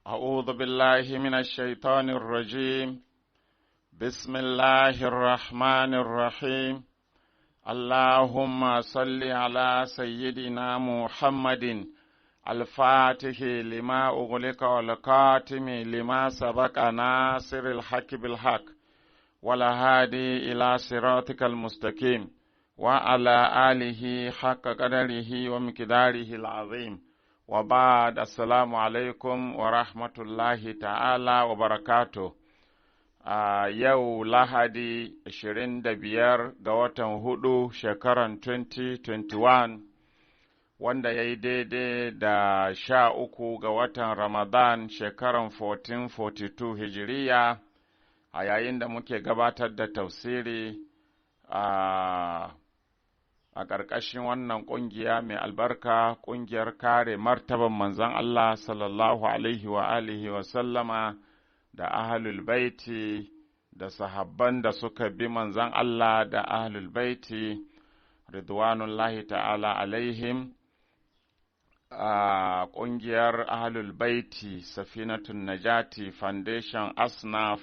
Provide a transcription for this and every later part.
أعوذ بالله من الشيطان الرجيم. بسم الله الرحمن الرحيم. اللهم صل على سيدنا محمد الفاتح لما أغلق والقاتم لما سبق ناصر الحق بالحق والهادي إلى صراطك المستقيم وعلى آله حق قدره ومقداره العظيم. وبعد السلام alaikum wa rahmatullahi ta'ala wa barakatuh. Yau Lahadi 25 ga watan hudu shekaran 2021 wanda ya yi daidai da 13 ga watan Ramadan shekaran 1442 hijiriya a yayin da muke gabatar da tafsiri a ƙarƙashin wannan ƙungiya mai albarka, ƙungiyar kare martaban manzon Allah sallallahu alaihi wa alihi wa sallama da ahlul baiti da sahabban da suka bi manzon Allah da ahlul baiti ridwanullahi ta'ala alaihim. Ƙungiyar ahlul baiti Safinatun Najati Foundation Asnaf,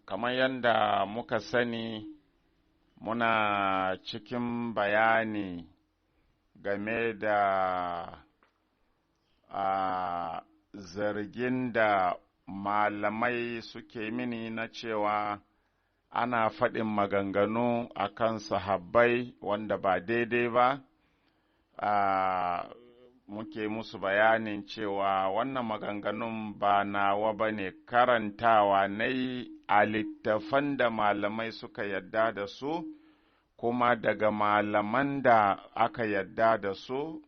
kamar yadda muka sani muna cikin bayani game da zargin da malamai suke mini na cewa ana faɗin maganganu a kan sahabbai wanda ba daidai ba. Muke musu bayanin cewa wannan maganganun ba nawa ba ne, karantawa na yi a littafan da malamai suka yadda da su, kuma daga malaman da aka yadda da su.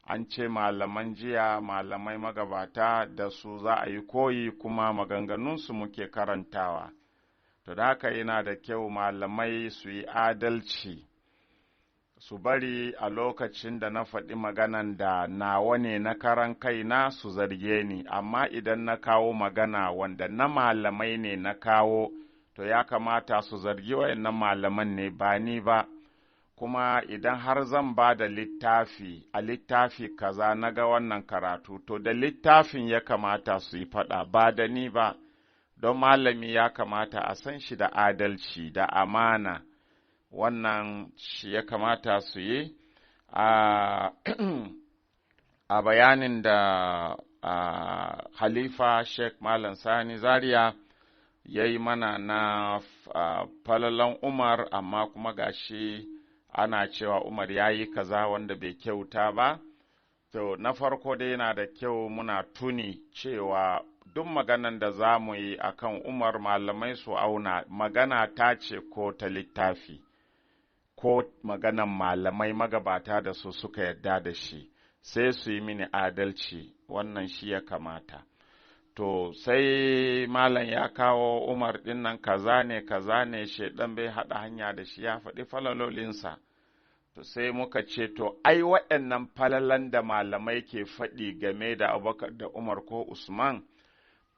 An ce malaman jiya, malamai magabata da su za a yi koyi, kuma maganganunsu muke karantawa. To da haka yana da kyau malamai su yi adalci, su bari a lokacin da na faɗi maganan da nawa ne na karan kaina su zarge ni, amma idan na kawo magana wanda na malamai ne na kawo, to ya kamata su zargi wayannan malaman ne ba ni ba. Kuma idan har zan ba da littafi, a littafi kaza na ga wannan karatu, to da littafin ya kamata su yi faɗa ba da ni ba, don malami ya kamata a san shi da adalci da amana. Wannan shi ya kamata su yi a bayanin da Halifa Sheikh Malam Sani Zaria ya yi mana na falalan Umar, amma kuma gashi ana cewa Umar ya yi kaza wanda bai kyauta ba. To, na farko dai yana da kyau muna tuni cewa duk maganan da za mu yi a kan Umar malamai su auna magana ta ce ko ta littafi, ko maganan malamai magabata da su suka yarda da shi, sai su yi mini adalci, wannan shi ya kamata. To sai malam ya kawo Umar ɗin nan kaza ne shaidan bai haɗa hanya da shi, ya faɗi falalolinsa. To sai muka ce to ai waɗannan falalan da malamai ke faɗi game da Abubakar da Umar ko Usman,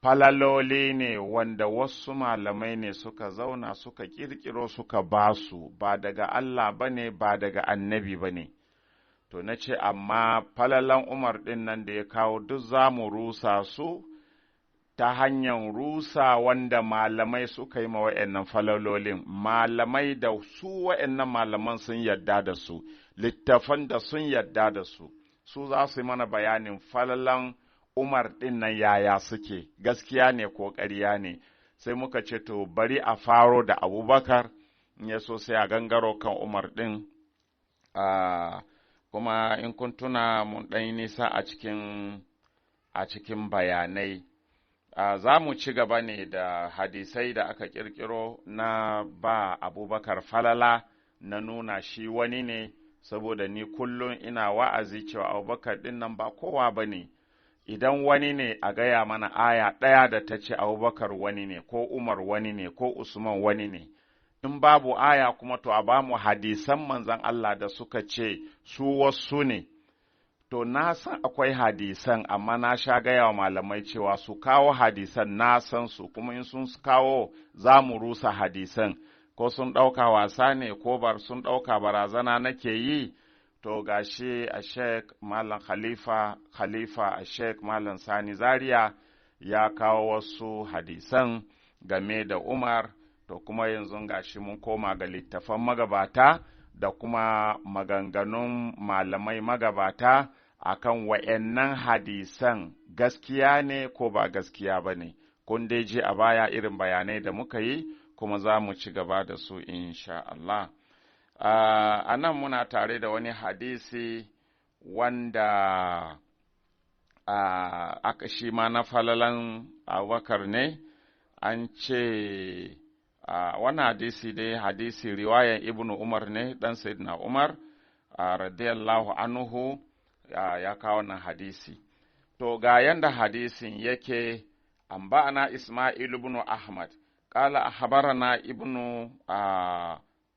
falaloli ne wanda wasu malamai ne suka zauna suka ƙirƙiro suka ba su, ba daga Allah ba ne, ba daga annabi ba ne. To na ce amma falalan Umar ɗin nan da ya kawo duk za mu rusa su ta hanyar rusa wanda malamai suka yi ma wa'annan falalolin. Malamai da su wa'annan malaman sun yarda da su, littafan da sun yarda da su, su za su yi mana bayanin falalan Umar ɗin nan yaya suke, gaskiya ne ko ƙarya ne. Sai muka ce to bari a faro da Abubakar, in ya so sai a gangaro kan Umar ɗin. Kuma in kun tuna mun ɗan nisa a cikin bayanai. Za mu ci gaba ne da hadisai da aka ƙirƙiro na ba Abubakar falala, na nuna shi wani ne, saboda ni kullum ina wa'azi cewa Abubakar ɗin nan ba kowa ba ne. Idan wani ne a gaya mana aya ɗaya da ta ce Abubakar wani ne, ko Umar wani ne, ko Usman wani ne. In babu aya kuma to a ba mu hadisan manzon Allah da suka ce su wasu ne. To na san akwai hadisan, amma na sha gaya wa malamai cewa su kawo hadisan, na san su, kuma in sun kawo za mu rusa hadisan, ko sun ɗauka wasa ne ko sun ɗauka barazana nake yi, to gashi a Sheikh Malam Khalifa a Sheikh Malam Sani Zaria ya kawo wasu hadisan game da Umar, to kuma yanzu gashi mun koma ga littafan magabata da kuma maganganun malamai magabata akan wa'yannan hadisan gaskiya ne ko ba gaskiya ba ne. Kun dai ji a baya irin bayanai da muka yi, kuma za mu ci gaba da su insha Allah. A nan muna tare da wani hadisi wanda aka shi ma na falalan Abubakar ne. An ce wannan hadisi dai hadisi riwayan Ibnu Umar ne, ɗan Sayyidina Umar radiyallahu anhu ya kawo wannan hadisi. To ga yanda hadisin yake, anba'ana Isma'il ibn Ahmad qala ahbarana ibnu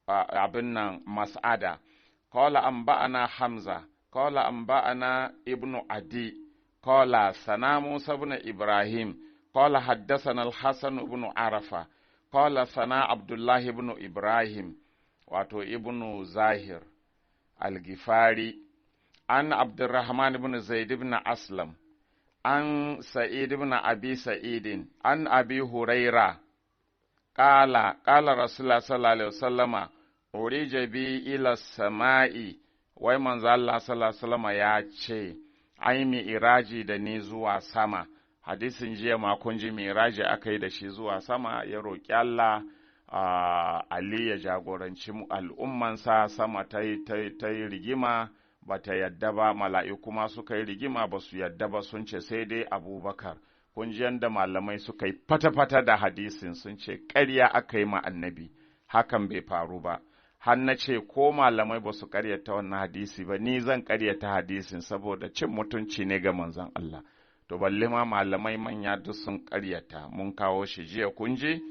abin nan Mas'ada qala anba'ana Hamza qala anba'ana ibnu Adi qala sana Musa ibn Ibrahim qala haddathana al-Hasan ibn Arafa qala sana Abdullah ibn Ibrahim wato ibnu Zahir al-Gifari an Abdurrahman ibn Zaid ibn Aslam an Sa'id ibn Abi Sa'idin an Abi Huraira qala Rasulullah sallallahu alaihi wasallama urija bi ila sama'i, wai manzo Allah sallallahu alaihi wasallama ya ce ai mi'raji da ni zuwa sama. Hadisin jiya makon ji mi'raji aka yi da shi zuwa sama, ya roƙi Allah Ali ya jagoranci al'ummansa sama ta yi rigima ba ta yadda ba, mala'iku ma suka yi rigima ba su yadda ba, sun ce sai dai Abubakar. Kun ji yadda malamai suka yi fata-fata da hadisin, sun ce ƙarya aka yi ma annabi, hakan bai faru ba. Har na ce ko malamai ba su ƙaryata wannan hadisi ba, ni zan ƙaryata hadisin saboda cin mutunci ne ga manzon Allah. To balle ma malamai manya duk sun ƙaryata, mun kawo shi jiya kun ji,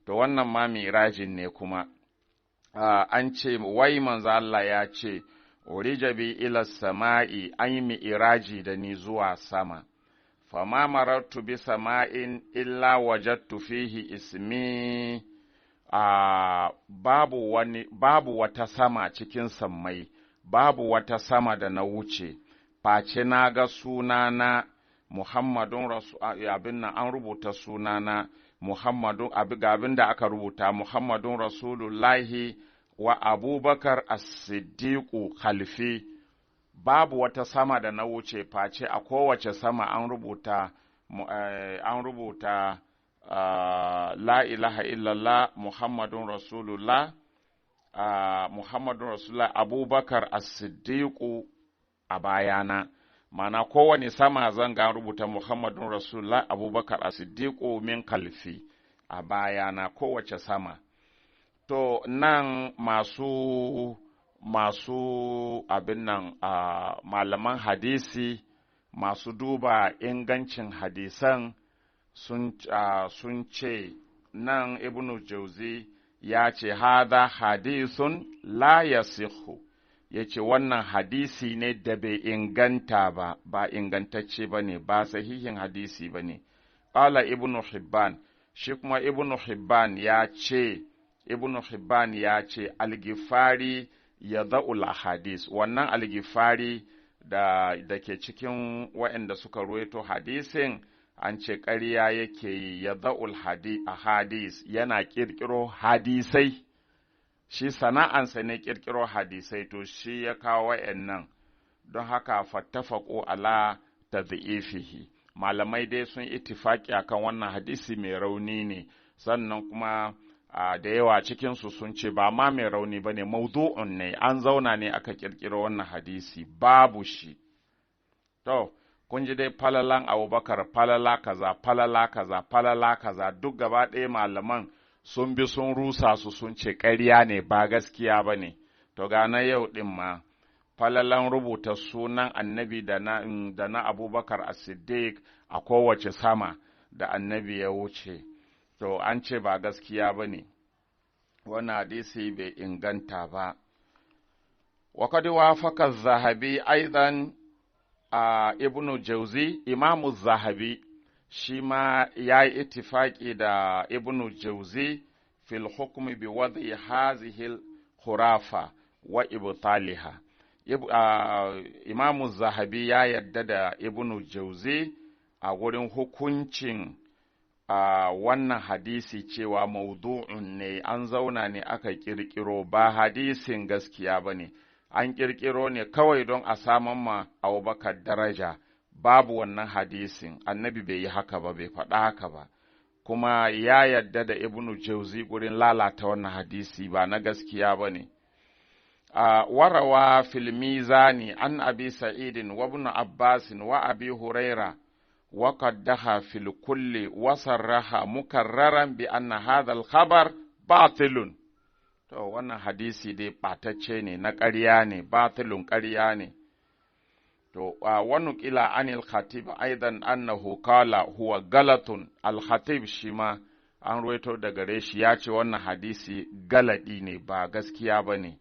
to wannan ma mirajin ne kuma. An ce wai manzon Allah ya ce, urija bi ila sama'i, an yi mi'iraji da ni zuwa sama. Fama marartu bi sama'in illa wajattu fihi ismi, babu wata sama cikin sammai, babu wata sama da na wuce, face na ga sunana Muhammadun abin nan an rubuta sunana Muhammadun, ga abin da aka rubuta Muhammadun Rasulullahi wa Abubakar as-Siddiqu khalfi. Babu wata sama da na wuce face a kowace sama an rubuta la ilaha illallah Muhammadun Rasulullah, Muhammadun Rasulullah Abubakar as-Siddiqu a bayana. Mana kowane sama zan ga rubuta Muhammadun Rasulullah Abubakar as-Siddiqu min kalfi a bayana, kowace sama. To nan masu abin nan malaman hadisi, masu duba ingancin hadisan sun ce nan Ibnu Jauzi ya ce hada hadisun la yasihu, ya ce wannan hadisi ne da bai inganta ba ingantacce ba ne, ba sahihin hadisi ba ne. Ƙala Ibnu Hibban, shi kuma Ibnu Hibban ya ce Al-Gifari ya za'ul hadis, wannan Al-Gifari da ke cikin waɗanda suka ruwaito hadisin, an ce ƙarya yake yi, ya za'ul hadis, yana ƙirƙiro hadisai, shi sana'ansa ne ƙirƙiro hadisai, to shi ya kawo waɗannan, don haka fattafaƙo ala ta za'ifihi. Malamai dai sun ittifaki akan wannan hadisi mai rauni ne, sannan kuma da yawa cikinsu sun ce ba ma mai rauni ba ne, mawdu'un ne, an zauna ne aka ƙirƙiro wannan hadisi, babu shi. To, kun ji dai falalan Abubakar, falala kaza, duk gaba ɗaya malaman sun bi sun rusa su sun ce ƙarya ne, ba gaskiya ba ne. To, ga na yau ɗin ma, falalan rubuta sunan annabi da na Abubakar as-Siddiq a kowace sama da annabi ya wuce. To, an ce ba gaskiya ba ne, wannan hadisi bai inganta ba. Wa qad wafaqa Zahabi aidan Ibnu Jauzi, Imamu Zahabi shi ma ya yi ittifaqi da Ibnu Jauzi fil hukmi bi wad'i hazihil khurafa wa ibtaliha. Imamu Zahabi ya yarda da Ibn Jauzi a wurin hukuncin wannan hadisi cewa maudu'un ne, an zauna ne aka ƙirƙiro, ba hadisin gaskiya ba ne, an ƙirƙiro ne kawai don a saman ma Abubakar daraja. Babu wannan hadisin, annabi bai yi haka ba, bai faɗa haka ba, kuma ya yarda da Ibn Jauzi gurin lalata wannan hadisi, ba na gaskiya ba ne. Warawa fil mizani an abi sa'idin wa ibn abbasin wa abi huraira wa qaddaha fil kulli wa sarraha mukarraran bi anna hadha al khabar batilun. To wannan hadisi dai ɓatacce ne, na ƙarya ne, batilun ƙarya ne. To wani kila anil khatib aidan annahu qala huwa galatun, al khatib shi ma an ruwaito daga gare shi ya ce wannan hadisi galadi ne, ba gaskiya ba ne.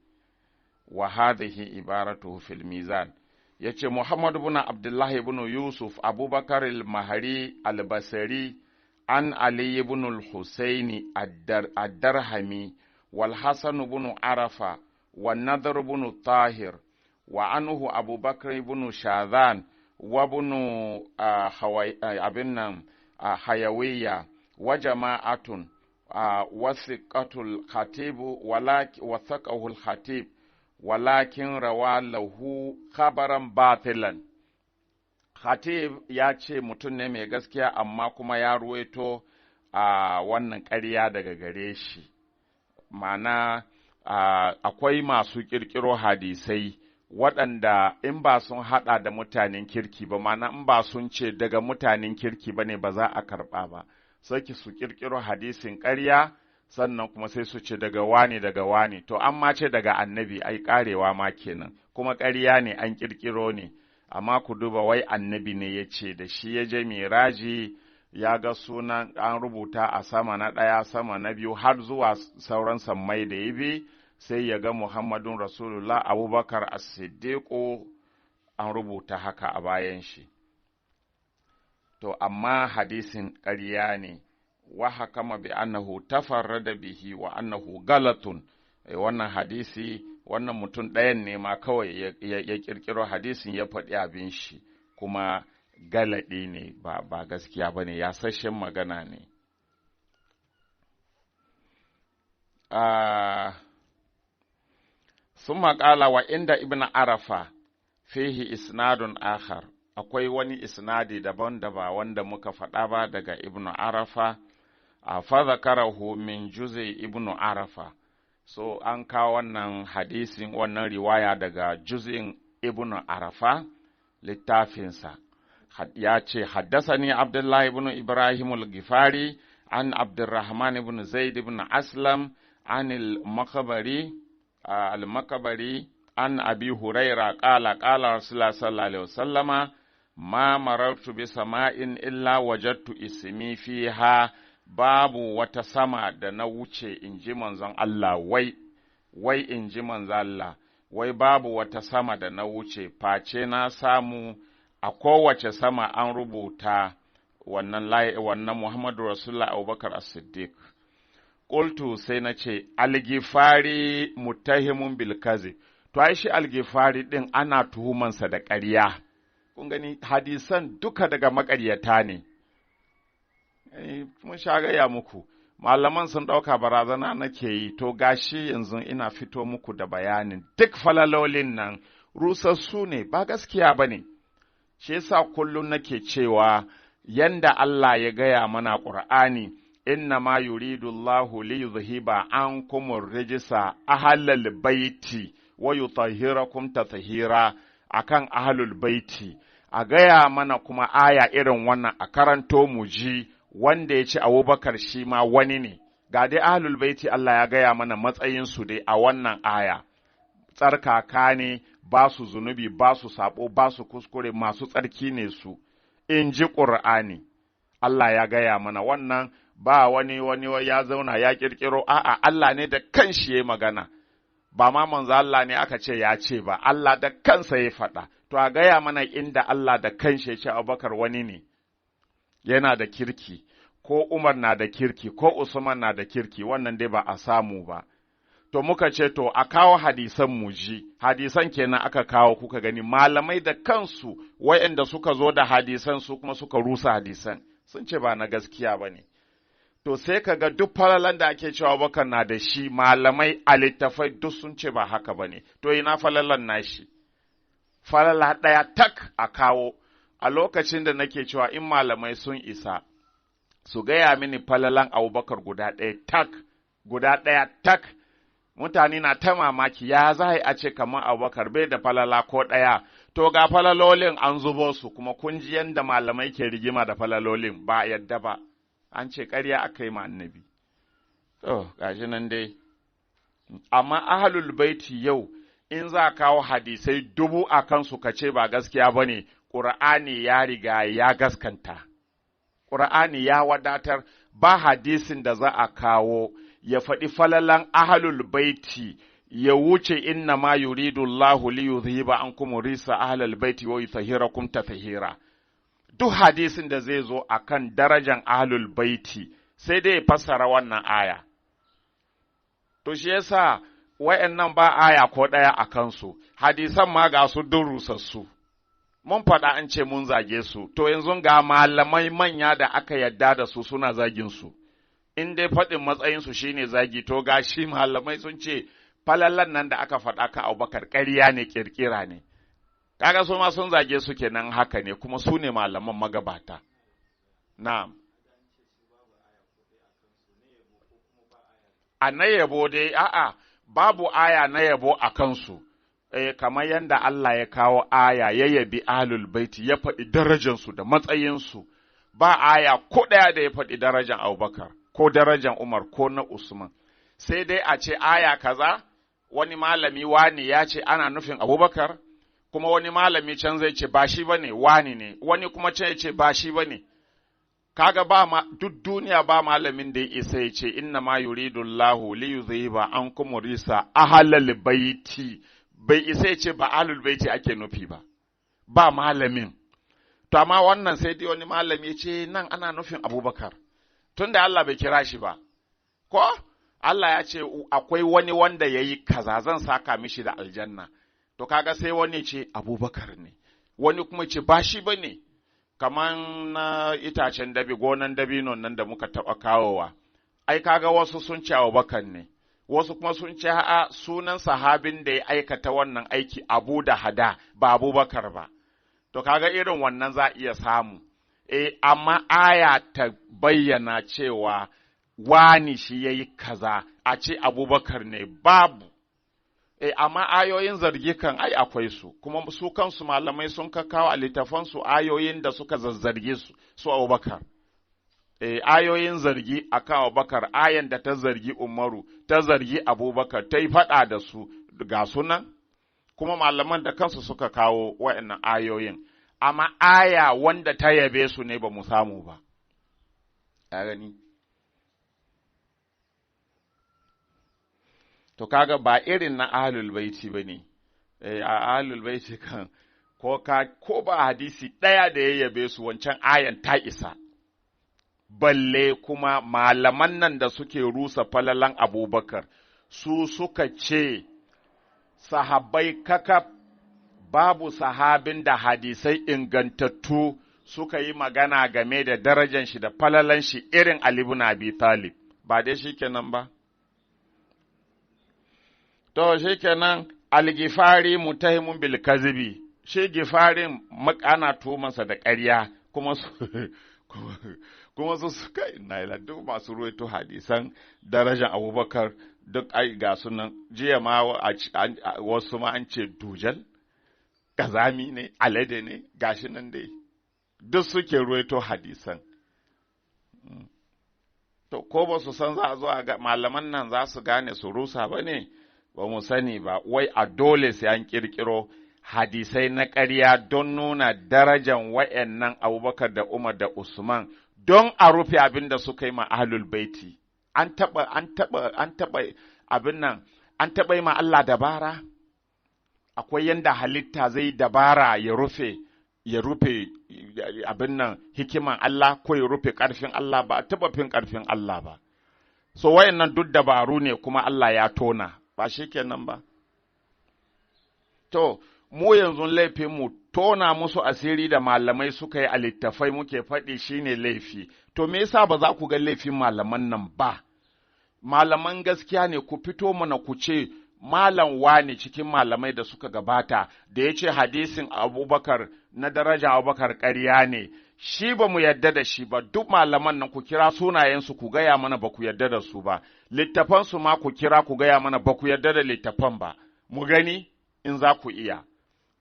Wa hadhihi ibaratuhu fil mizan, yace Muhammad ibn Abdullah ibn Yusuf Abubakar al-Mahri al-Basri an Ali ibn al-Husaini ad-Darhami wal Hasan ibn Arafa wan Nadr ibn Tahir wa anhu Abubakar ibn Shadhan wa ibn Hayawiyya wa jama'atun wasiqatul khatib wasaqahu al-khatib walakin rawa lahu khabaran batilan. Khatib ya ce mutum ne mai gaskiya amma kuma ya ruwaito wannan ƙarya daga gare shi. Ma'ana akwai masu ƙirƙiro hadisai waɗanda in ba sun haɗa da mutanen kirki ba, ma'ana in ba sun ce daga mutanen kirki ba ne ba za a karɓa ba, sai su ƙirƙiro hadisin ƙarya sannan kuma sai su ce daga wani, to an ma ce daga annabi, ai karewa ma kenan, kuma ƙarya ne, an ƙirƙiro ne, amma ku duba wai annabi ne ya ce da shi ya je miraji, ya ga sunan an rubuta a sama na ɗaya, sama na biyu, har zuwa sauran sammai da ya bi, sai ya ga Muhammadun Rasulullah Abubakar As-Siddiqu an rubuta haka a bayan shi. To, amma hadisin ƙarya ne. Wa hakama bi annahu tafarrada bihi wa annahu galatun, wannan hadisi wannan mutum ɗayan ne ma kawai ya ƙirƙiro hadisin ya faɗi abin shi, kuma galaɗi ne, ba gaskiya ba ne, yasashen magana ne. Sun maƙala wa inda ibn Arafa fihi isnadun akhar, akwai wani isnadi daban da ba wanda muka faɗa ba daga ibn Arafa, fadhakarahu min juz'i ibnu Arafa. So an kawo wannan hadisin, wannan riwaya daga juz'in ibnu Arafa littafinsa. Ya ce haddasani Abdullahi ibn Ibrahim al-Gifari an Abdurrahman ibn Zaid ibn Aslam an al-Makabari an Abi Huraira qala Rasulullah sallallahu alaihi wasallama ma marartu bi sama'in illa wajadtu ismi fiha, babu wata sama da na wuce in ji manzon Allah, wai in ji manzon Allah, wai babu wata sama da na wuce face na samu a kowace sama an rubuta wannan Muhammadu Rasulullah Abubakar As-Siddiq. Qultu sai na ce Al-Ghifari muttahimun bil kazi, to ai shi Al-Ghifari din ana tuhumansa da ƙarya. Kun gani hadisan duka daga maƙaryata ne. Mun sha gaya muku, malaman sun ɗauka barazana nake yi, to gashi yanzu ina fito muku da bayanin duk falalolin nan rusassu ne, ba gaskiya ba ne. Shi yasa kullum nake cewa yanda Allah ya gaya mana Ƙur'ani, inna ma yuridu Allahu li yuzhiba ankum ar-rijsa ahlal baiti wa yutahhirakum tatheera, akan ahlul baiti. A gaya mana kuma aya irin wannan a karanto mu ji, wanda ya ce Abubakar shi ma wani ne, ga dai ahlul baiti Allah ya gaya mana matsayinsu dai a wannan aya, tsarkaka ne, ba su zunubi, ba su sabo, ba su kuskure, masu tsarki ne su, in ji Ƙur'ani. Allah ya gaya mana wannan, ba wani ya zauna ya ƙirƙiro, a'a Allah ne da kanshi ya magana, ba ma manzo Allah ne aka ce ya ce ba, Allah da kansa ya faɗa. To a gaya mana inda Allah da kanshi ya ce Abubakar wani ne, yana da kirki, ko Umar na da kirki, ko Usman na da kirki, wannan dai ba a samu ba. To muka ce to a kawo hadisan mu ji, hadisan kenan aka kawo kuka gani malamai da kansu wayanda suka zo da hadisan su kuma suka rusa hadisan sun ce ba na gaskiya ba ne. To sai ka ga duk falalan da ake cewa Abubakar na da shi malamai a littafai duk sun ce ba haka ba ne, to ina falalan nashi. Falala ɗaya tak a kawo a lokacin da nake cewa in malamai sun isa su gaya mini falalan Abubakar guda ɗaya tak, mutane na ta mamaki ya za a ce kamar Abubakar bai da falala ko ɗaya, to ga falalolin an zubo su kuma kun ji yadda malamai ke rigima da falalolin ba yadda ba, an ce ƙarya aka yi ma annabi. To, gashi nan dai. Amma ahlul baiti yau in za kawo hadisai 1000 a kansu ka ce ba gaskiya ba ne, Ƙur'ani ya riga ya gaskanta. Ƙur'ani ya wadatar ba hadisin da za a kawo ya faɗi falalan ahlul baiti ya wuce inna ma yuridu Allahu li yuzhiba ankum risa ahlul baiti wa yutahhirakum tatheera. Duk hadisin da zai zo akan darajan ahlul baiti sai dai fassara wannan aya. To shi yasa wayannan ba aya ko ɗaya a kansu, hadisan ma ga su dun rusassu. Mun faɗa an ce mun zage su, to yanzu ga malamai manya da aka yadda da su suna zagin su. In dai faɗin matsayinsu shi ne zagi, to ga shi malamai sun ce falallan nan da aka faɗa ka Abubakar ƙarya ne, ƙirƙira ne. Kaga su ma sun zage su kenan haka ne, kuma su ne malaman magabata. Na'am. A na yabo dai, a'a, babu aya na yabo a kansu. Kamar yadda Allah ya kawo aya ya yabi ahlul baiti ya faɗi darajansu da matsayinsu, ba aya ko ɗaya da ya faɗi darajan Abubakar ko darajan Umar ko na Usman. Sai dai a ce aya kaza, wani malami wani ya ce ana nufin Abubakar, kuma wani malami can zai ce ba shi bane wani ne, wani kuma can ya ce ba shi bane. Kaga duk duniya ba malamin da ya isa ya ce inna ma yuridu Allahu li yuzhiba ankum risa ahlal baiti, bai isa ya ce ba ahlul baiti ake nufi ba malamin. To amma wannan sai dai wani malami ya ce nan ana nufin Abubakar, tunda Allah bai kira shi ba, ko Allah ya ce akwai wani wanda ya yi kaza zan saka mishi da aljanna, to kaga sai wani ce Abubakar ne, wani kuma ce ba shi ba ne, kamar na itacen gonan dabinon nan da muka taɓa kawowa, ai kaga wasu sun ce Abubakar ne, wasu kuma sun ce a'a sunan sahabin da ya aikata wannan aiki Abu da Hada ba Abubakar ba, to kaga irin wannan za iya samu. Amma aya ta bayyana cewa wani shi ya yi kaza a ce Abubakar ne babu. Amma ayoyin zargi kan ai akwai su, kuma su kansu malamai sun kawo a littafansu ayoyin da suka zazzarge su Abubakar. Ayoyin zargi a kan Abubakar, ayan da ta zargi Umaru, ta zargi Abubakar, ta yi faɗa da su ga sunan, kuma malaman da kansu suka kawo wa'annan ayoyin. Amma aya wanda ta yabe su ne ba mu samu ba. Ya gani? To kaga ba irin na ahlul baiti ba ne, a ahlul baiti kan ko ba hadisi ɗaya da ya yabe su wancan ayan ta isa. Balle kuma malaman nan da suke rusa falalan Abubakar, su suka ce sahabbai kakaf babu sahabin da hadisai ingantattu suka yi magana game da darajan shi da falalan shi irin Ali ibn Abi Talib, ba dai shi kenan ba? To shi kenan Al-Gifari mutahimun bil kazibi, shi Gifarin ana tumansa da ƙarya, kuma su suka ina duk masu ruwaito hadisan darajan Abubakar duk ai ga sunan jiya ma wasu ma an ce dujal, kazami ne, alade ne, gashi nan dai, duk suke ruwaito hadisan. To, ko ba su san za a zo a malaman nan za su gane su rusa ba ne, ba mu sani ba, wai a dole sai an ƙirƙiro hadisai na ƙarya don nuna darajan wa'yannan Abubakar da Umar da Usman, don a rufe abin da suka yi ma ahlul baiti. An taɓa abin nan, an taɓa yi ma Allah dabara? Akwai yanda halitta zai dabara ya rufe abin nan hikiman Allah ko ya rufe ƙarfin Allah ba, taɓa fin ƙarfin Allah ba. So wayannan duk dabaru ne kuma Allah ya tona, ba shi kenan ba. To, mu yanzu laifin mu tona musu asiri da malamai suka yi a littafai muke faɗi shine laifi, to me yasa ba za ku ga laifin malaman nan ba? Malaman gaskiya ne ku fito mana ku ce, Malam wane cikin malamai da suka gabata da ya ce hadisin Abubakar na daraja Abubakar ƙarya ne, shi ba mu yarda da shi ba, duk malaman nan ku kira sunayensu ku gaya mana ba ku yarda da su ba, littafansu ma ku kira ku gaya mana ba ku yarda da littafan ba, mu gani in za ku iya.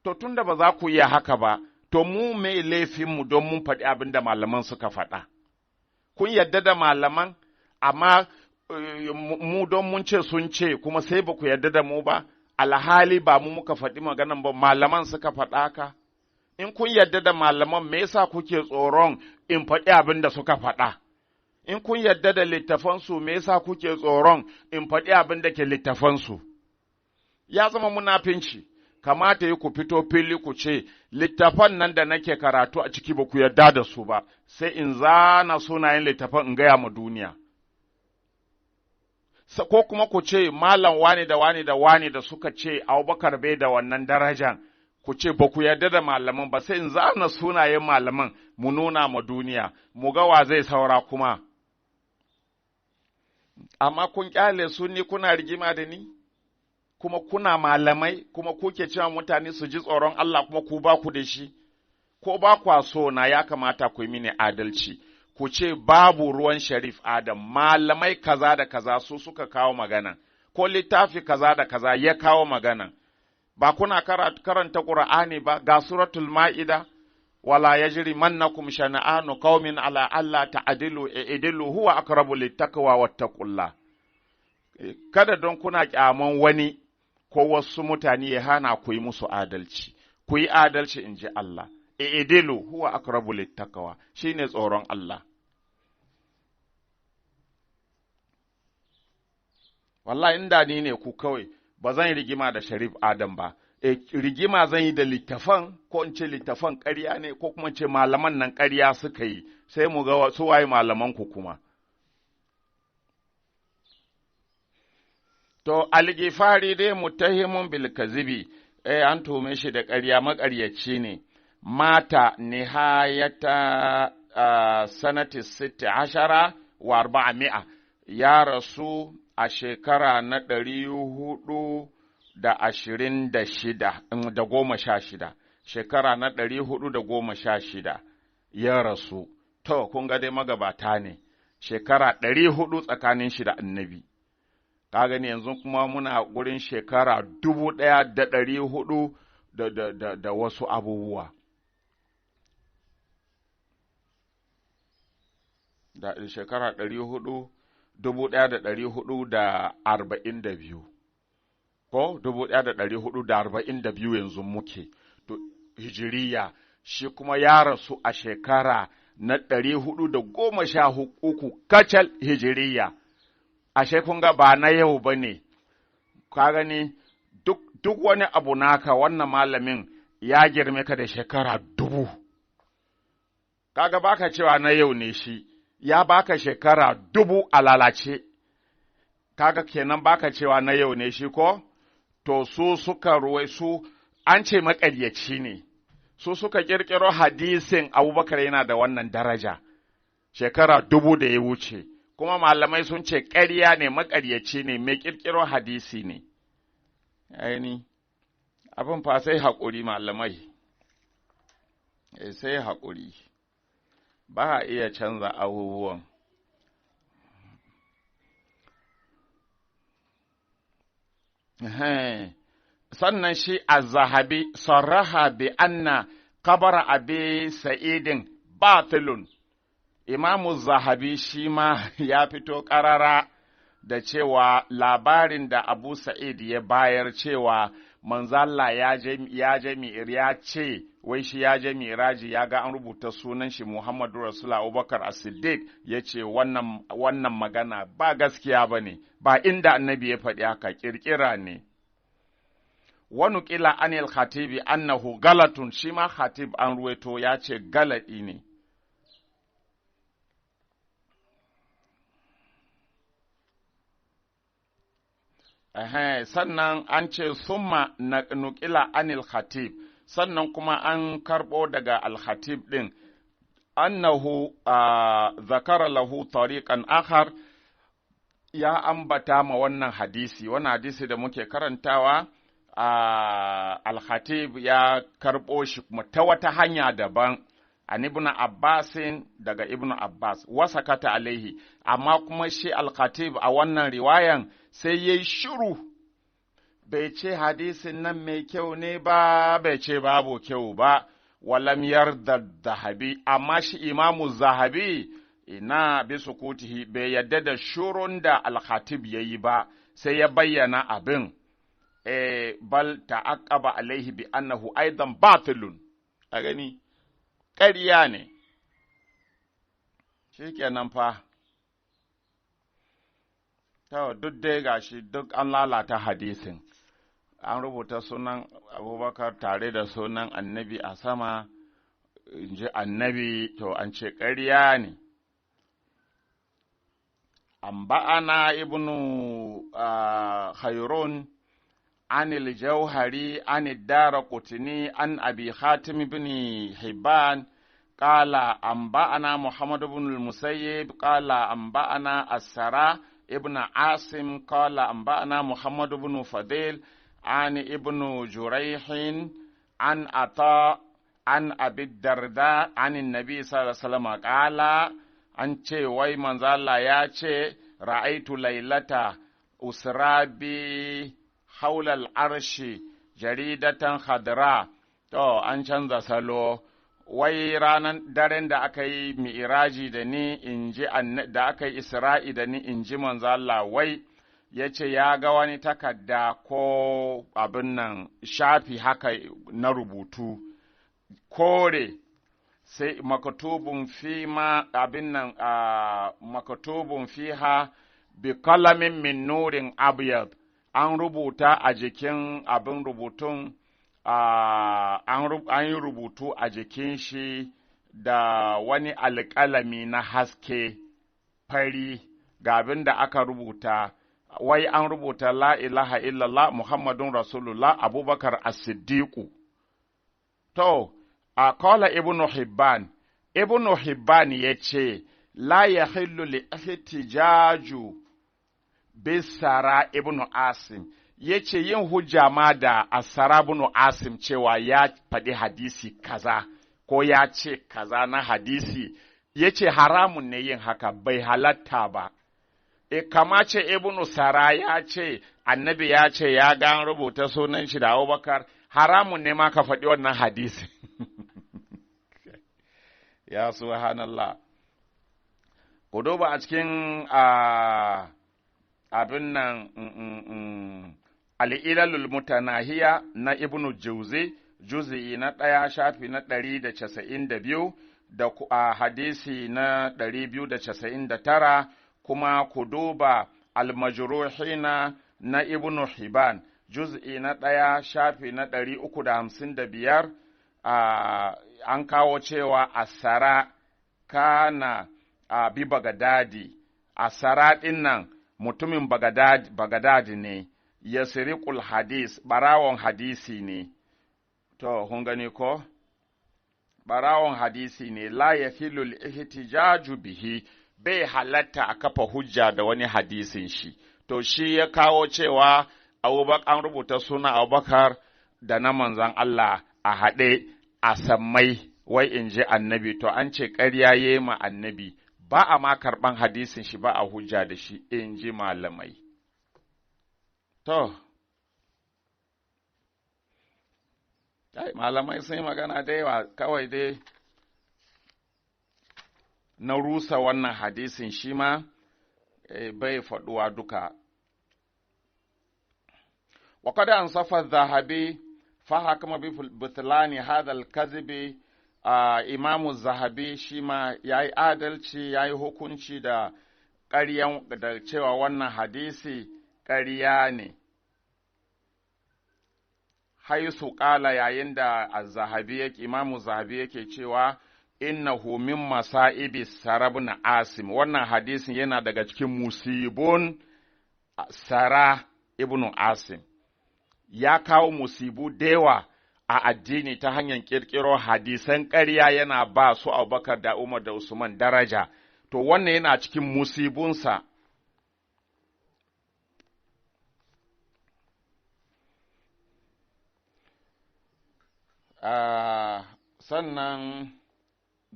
To tunda ba za ku iya haka ba, to mu mai laifinmu don mun faɗi abin da malaman suka faɗa. Kun yarda da malaman, amma mu don mun ce sun ce kuma sai ba ku yarda da mu ba, alhali ba mu muka faɗi maganan ba, malaman suka faɗa ka. In kun yarda da malaman, me yasa kuke tsoron in faɗi abin da suka faɗa? In kun yarda da littafansu, me yasa kuke tsoron in faɗi abin da ke littafansu? Ya zama munafinci, kamata yi ku fito fili ku ce, littafan nan da nake karatu a ciki ba ku yarda da su ba, sai in zana sunayen littafan in gaya ma duniya. Ko kuma ku ce, Malam wani da wani da wani da suka ce, Abubakar bai da wannan darajan, ku ce, ba ku yarda da malaman ba, sai in zana sunayen malaman mu nuna ma duniya, mu ga wa zai saura kuma. Amma kun kyale su ni kuna rigima da ni? Kuma kuna malamai, kuma kuke cewa mutane su ji tsoron Allah kuma ku ba ku da shi, ko ba kwa so na ya kamata ku yi mini adalci, ku ce babu ruwan Sharif Adam, malamai kaza da kaza su suka kawo magana, ko littafi kaza da kaza ya kawo magana, ba kuna karanta Ƙur'ani ba, ga suratul Ma'ida, wala yajri mannakum shana'anu qaumin ala alla ta'dilu i'dilu huwa aqrabu littaqwa wattaqullah. Kada don kuna kyaman wani ko wasu mutane ya hana ku yi musu adalci, ku yi adalci in ji Allah, i'dilu huwa aqrabu littaqwa, shine tsoron Allah. Wallahi inda ni ne ku kawai, ba zan rigima da Sharif Adam ba, rigima zan yi da littafan, ko in ce littafan ƙarya ne, ko kuma ce malaman nan ƙarya suka yi, sai mu ga su waye malaman ku kuma. To, Algifari dai mutahimun bil kazibi, an tume shi da ƙarya, maƙaryaci ne, mata nihayata sanati 16 wa 400, ya rasu a shekara na 416, shekara na 416 ya rasu. To, kun ga dai magabata ne, shekara 400 tsakanin shi da annabi. Ka gani yanzu kuma muna gurin shekara 1400 da wasu abubuwa. Da shekara 1442, ko 1442 yanzu muke, to hijiriya, shi kuma ya rasu a shekara na 413 kacal hijiriya. Ashe kun ga ba na yau ba ne, ka gani duk wani abu naka wannan malamin ya girme ka da shekara 1000. Kaga baka cewa na yau ne shi, ya baka shekara 1000 a lalace, kaga kenan baka cewa na yau ne shi ko? To su suka ruwai su an ce maƙaryaci ne, su suka ƙirƙiro hadisin Abubakar yana da wannan daraja, shekara 1000 da ya wuce. Kuma malamai sun ce ƙarya ne, maƙaryaci ne, mai ƙirƙiro hadisi ne. Aini, abin fa sai haƙuri malamai, sai haƙuri, ba a iya canza abubuwan. Sannan shi az-Zahabi sarraha bi anna kabara abi sa'idin batilun. Imamu Zahabi shi ma ya fito ƙarara da cewa labarin da Abu Sa'id ya bayar cewa manzalla ya ce, wai shi ya je miraji ya ga an rubuta sunan shi Muhammadu Rasulullah Abubakar As-Siddiq, ya ce wannan magana ba gaskiya ba ne, ba inda annabi ya faɗi haka, ƙirƙira ne. Wani ƙila anil khatibi annahu galatun, shi ma khatib an ruwaito ya ce galaɗi ne. sannan an ce summa nuqila anil khatib, sannan kuma an karɓo daga al-khatib ɗin annahu zakara lahu tariqan akhar, ya ambata ma wannan hadisi da muke karantawa al-khatib ya karɓo shi kuma ta wata hanya daban an ibn Abbasin daga ibn Abbas wasakata alaihi, amma kuma shi al-khatib a wannan riwayan sai yayi shiru, bai ce hadisin nan mai kyau ne ba, bai ce babu kyau ba, walam yarda zahabi, amma shi imamu zahabi ina bi sukutihi bai yadda da shurun da al-khatib yayi ba, sai ya bayyana abin bal ta'aqqaba alaihi bi annahu aidan batilun, a gani ƙarya ne, shikenan fa duk dai gashi duk an lalata hadisin, an rubuta sunan Abubakar tare da sunan annabi a sama, in ji annabi, to an ce ƙarya ne. Amba'ana ibnu Khairun an al-Jauhari an ad-Daraqutni an Abi Hatim ibn Hibban qala amba'ana Muhammad ibn al-Musayyib qala amba'ana as-Sara ibn Asim qala amba'ana Muhammad ibn Fadil an ibn Jurayh an Ata an Abi Darda an Nabi sallallahu alaihi wasallam qala, an ce wai manzo Allah ya ce ra'aitu lailata usra bi haula al-arshi jaridatan khadra, to an canza salo, wai ranan daren da aka yi mi'iraji da ni inji da aka yi isra'i da ni inji manzo Allah, wai yace ya ga wani takarda ko abin nan shafi haka na rubutu kore, sai makatubun fi ma abin nan makatubun fiha bi kalamin min nurin abyad, an rubuta a jikin abin rubutun an yi rubutu a jikin shi da wani alƙalami na haske fari, ga abin da aka rubuta, wai an rubuta la ilaha illallah Muhammadun Rasulullah Abubakar as-Siddiqu. To, a kola Ibn Hibban ya ce, la ya hillu li ihtijaju bisara Ibn Asim, ya ce yin hujja ma da asara Ibn Asim cewa ya faɗi hadisi kaza, ko ya ce kaza na hadisi, ya ce haramun ne yin haka, bai halatta ba. Kama ce Ibn Sara ya ce, annabi ya ce ya ga rubuta sunan shi da Abubakar, haramun ne ma ka faɗi wannan hadisi. Ya subhanallah. Ku duba a cikin abin nan al'ilalul mutanahiya na Ibn Jauzi, juzi'i na 1 shafi na 192 da hadisi na 299, kuma ku duba al-majruhina na Ibn Hibban, juz'i na 1 shafi na 355, an kawo cewa asara kana bi Bagadadi, asara ɗin nan mutumin Bagadadi ne, yasriqul hadis, barawon hadisi ne. To, kun gani ko? Barawon hadisi ne, la yahilul ihtijaju bihi, bai halatta a kafa hujja da wani hadisin shi. To, shi ya kawo cewa an rubuta suna Abubakar da na manzan Allah a haɗe a sammai, wai in ji annabi, to an ce ƙarya ya ma annabi, ba a ma karɓan hadisin shi, ba a hujja da shi, in ji malamai. To, malamai sun yi magana da yawa, kawai dai na rusa wannan hadisin shi ma bai faɗuwa duka. وقد أنصف الذهبي فحكم ببطلان هذا الكذب. Imamu Zahabi shi ma ya yi adalci, ya yi hukunci da ƙaryan da cewa wannan hadisi ƙarya ne. Haisu ƙala yayin da Imamu Zahabi yake cewa innahu min masa'ibi sarabun Asim, wannan hadisin yana daga cikin musibun Sara ibn Asim ya kawo musibu da yawa a addini ta hanyar ƙirƙiro hadisan ƙarya yana ba su Abubakar da Umar da Usman daraja, to wannan yana cikin musibunsa. Sannan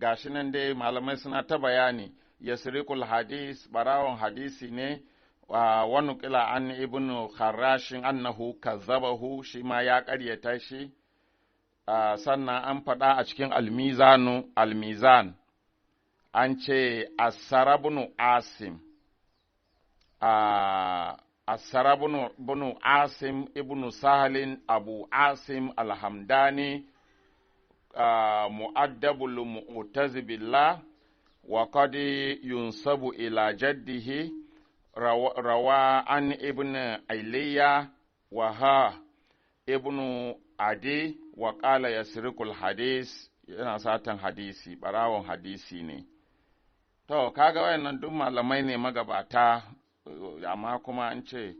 gashi nan dai malamai suna ta bayani, yasrikul hadis, barawon hadisi ne, wani kila an ibn Kharashin annahu kazzabahu, shi ma ya ƙaryata shi. Sannan an faɗa a cikin almizan an ce asarabnu asim asarabnu asim ibnu sahalin abu asim alhamdani mu'addabul mu'tazi billah wa qad yunsabu ila jaddihi rawa an ibn ayliya wa ha ibnu adi wa qala yasrikul hadis, yana satan hadisi, barawon hadisi ne. To kaga wayannan duk malamai ne magabata, amma kuma an ce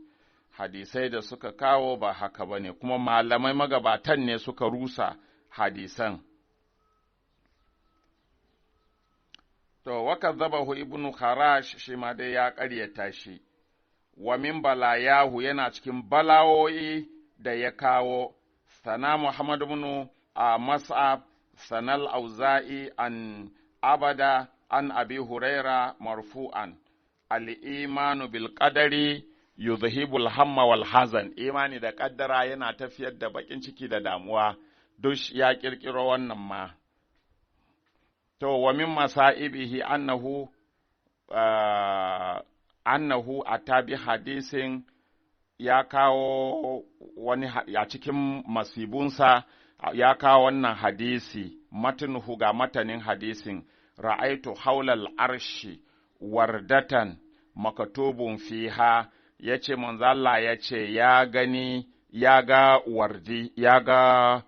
hadisai da suka kawo ba haka bane, kuma malamai magabatan ne suka rusa hadisan. To wakazzabahu ibnu Kharash, shi ma dai ya ƙaryata shi. Wa min balayahu, yana cikin balawoyi da ya kawo, sana Muhammad ibn Mas'ab, sanal Auza'i an abada an abi Huraira marfu'an, al-imanu bil qadari yuzhibul hamma wal hazan, imani da kaddara yana tafiyar da bakin ciki da damuwa, duk ya kirkiro wannan ma. To wa min masaibihi annahu atabi hadisin, ya kawo wani a cikin masibunsa ya kawo wannan hadisi, matanuhu ga matanin hadisin, ra'aitu haulal arshi wardatan makatubun fiha, yace manzo Allah yace ya gani, ya ga wardi, ya ga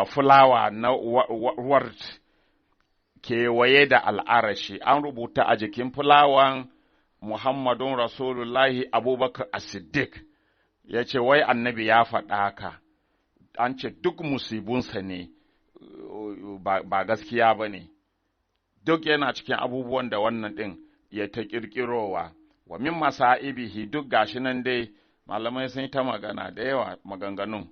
fulawa na ward kewaye da al'arashi, an rubuta a jikin fulawan Muhammadun Rasulullahi Abubakar As-Siddiq. Ya ce, wai annabi ya faɗa ka, an ce duk musibunsa ne, ba gaskiya ba ne, duk yana cikin abubuwan da wannan ɗin ya ta ƙirƙirowa, wa min masa'ibihi, duk gashi nan dai malamai sun yi ta magana da yawa maganganun.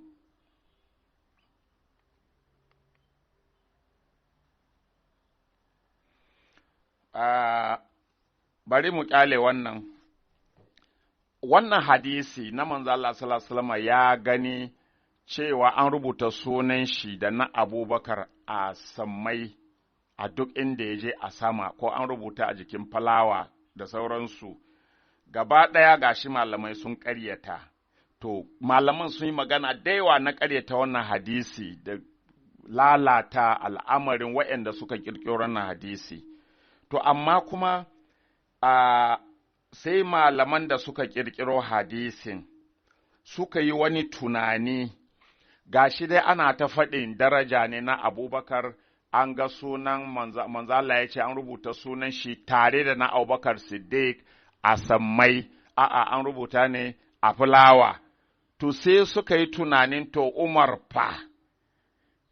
Bari mu ƙyale wannan hadisi na manzo Allah sallallahu alaihi wasallam ya gani cewa an rubuta sunan shi da na Abubakar a sammai a duk inda ya je a sama, ko an rubuta a jikin falawa da sauransu. Gaba ɗaya gashi malamai sun ƙaryata. To, malaman sun yi magana da yawa na ƙaryata wannan hadisi da lalata al'amarin waɗanda suka ƙirƙiro wannan hadisi. To, amma kuma sai malaman da suka ƙirƙiro hadisin suka yi wani tunani, gashi dai ana ta faɗin daraja ne na Abubakar, an ga sunan manzo Allah ya ce an rubuta sunan shi tare da na Abubakar Siddiq a sammai, an rubuta ne a fulawa. To sai suka yi tunanin, to Umar fa,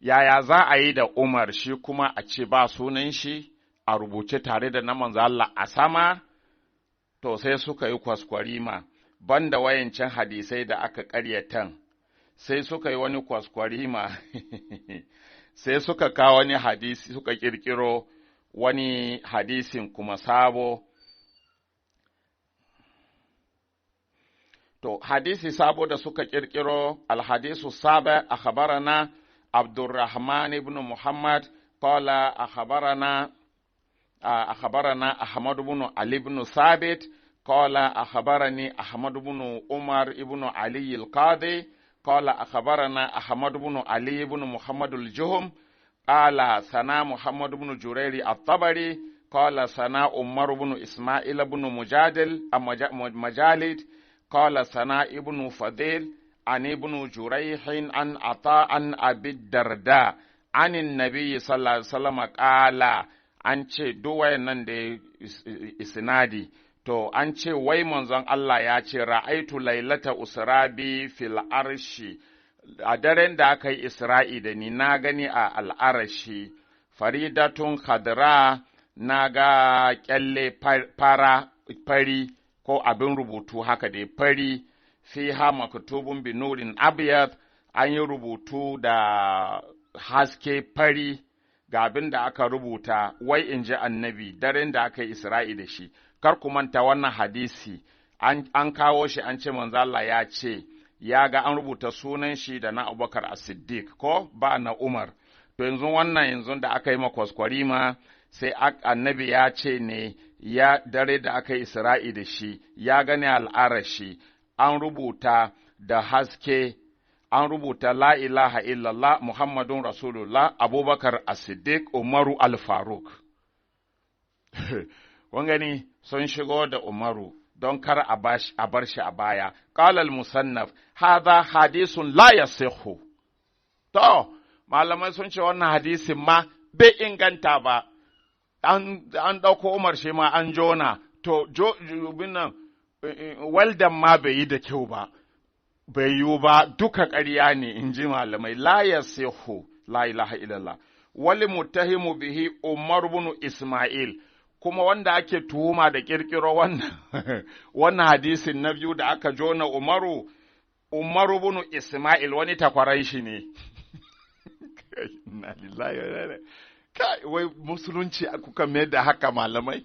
yaya za a yi da Umar, shi kuma a ce ba sunan shi a rubuce tare da na manzo Allah a sama? To sai suka yi kwaskwarima, banda wayancan hadisai da aka ƙaryatan, sai suka yi wani kwaskwarima, sai suka kawo wani hadisi, suka ƙirƙiro wani hadisin kuma sabo. To, hadisi sabo da suka ƙirƙiro, alhadisu saba a khabarana Abdurrahman ibn Muhammad, qala a khabarana Ahmad ibn Ali ibn Sabit, qala akhbarani Ahmad ibn Umar ibn Ali al-Qadi, qala akhbarana Ahmad ibn Ali ibn Muhammad al-Juhum, qala sana Muhammad ibn Jurairi at-Tabari, qala sana Umar ibn Ismail ibn Majalid, qala sana ibn Fadil an ibn Jurayh an Ata an Abi Darda an an-nabi sallallahu alaihi wasallam qala, an ce duwayen nan da isnadi, to an ce wai manzon Allah ya ce ra'aitu lailata usrabi fil arshi, a daren da aka yi Isra'i da ni na gani a al'arashi, faridatun khadra, na ga kyalle fari ko abin rubutu haka dai fari, fiha maktubun bi nurin abyad, an yi rubutu da haske fari, ga abin da aka rubuta, wai in ji annabi daren da aka yi Isra'i da shi. Kar ku manta wannan hadisi, an kawo shi an ce manzo Allah ya ce, ya ga an rubuta sunan shi da na Abubakar as-Siddiq ko ba na Umar. To yanzu da aka yi makwaskwari ma, sai annabi ya ce ne, ya dare da aka yi Isra'i da shi, ya gani al'arashi, an rubuta da haske, an rubuta la ilaha illallah Muhammadun Rasulullah Abubakar as-Siddiq Umaru al-Faruk. Wangani sun shigo da Umaru don kar a bar shi a baya. Qala al-musannaf hadha hadisun la yasihhu. To, malamai sun ce wannan hadisin ma bai inganta ba. An ɗauko Umar shi ma an jona, to, nan, waldan ma bai yi da kyau ba, bai yiwu ba, duka ƙarya ne, in ji malamai, la yasihu, la ilaha illallah, wali muttahimu bihi Umar bin Ismail, kuma wanda ake tuhuma da ƙirƙiro wannan hadisin na biyu da aka jona Umaru bin Ismail wani takwaran shi ne. Inna lillahi wa inna ilaihi. Kai, wai musulunci kuka mai da haka malamai,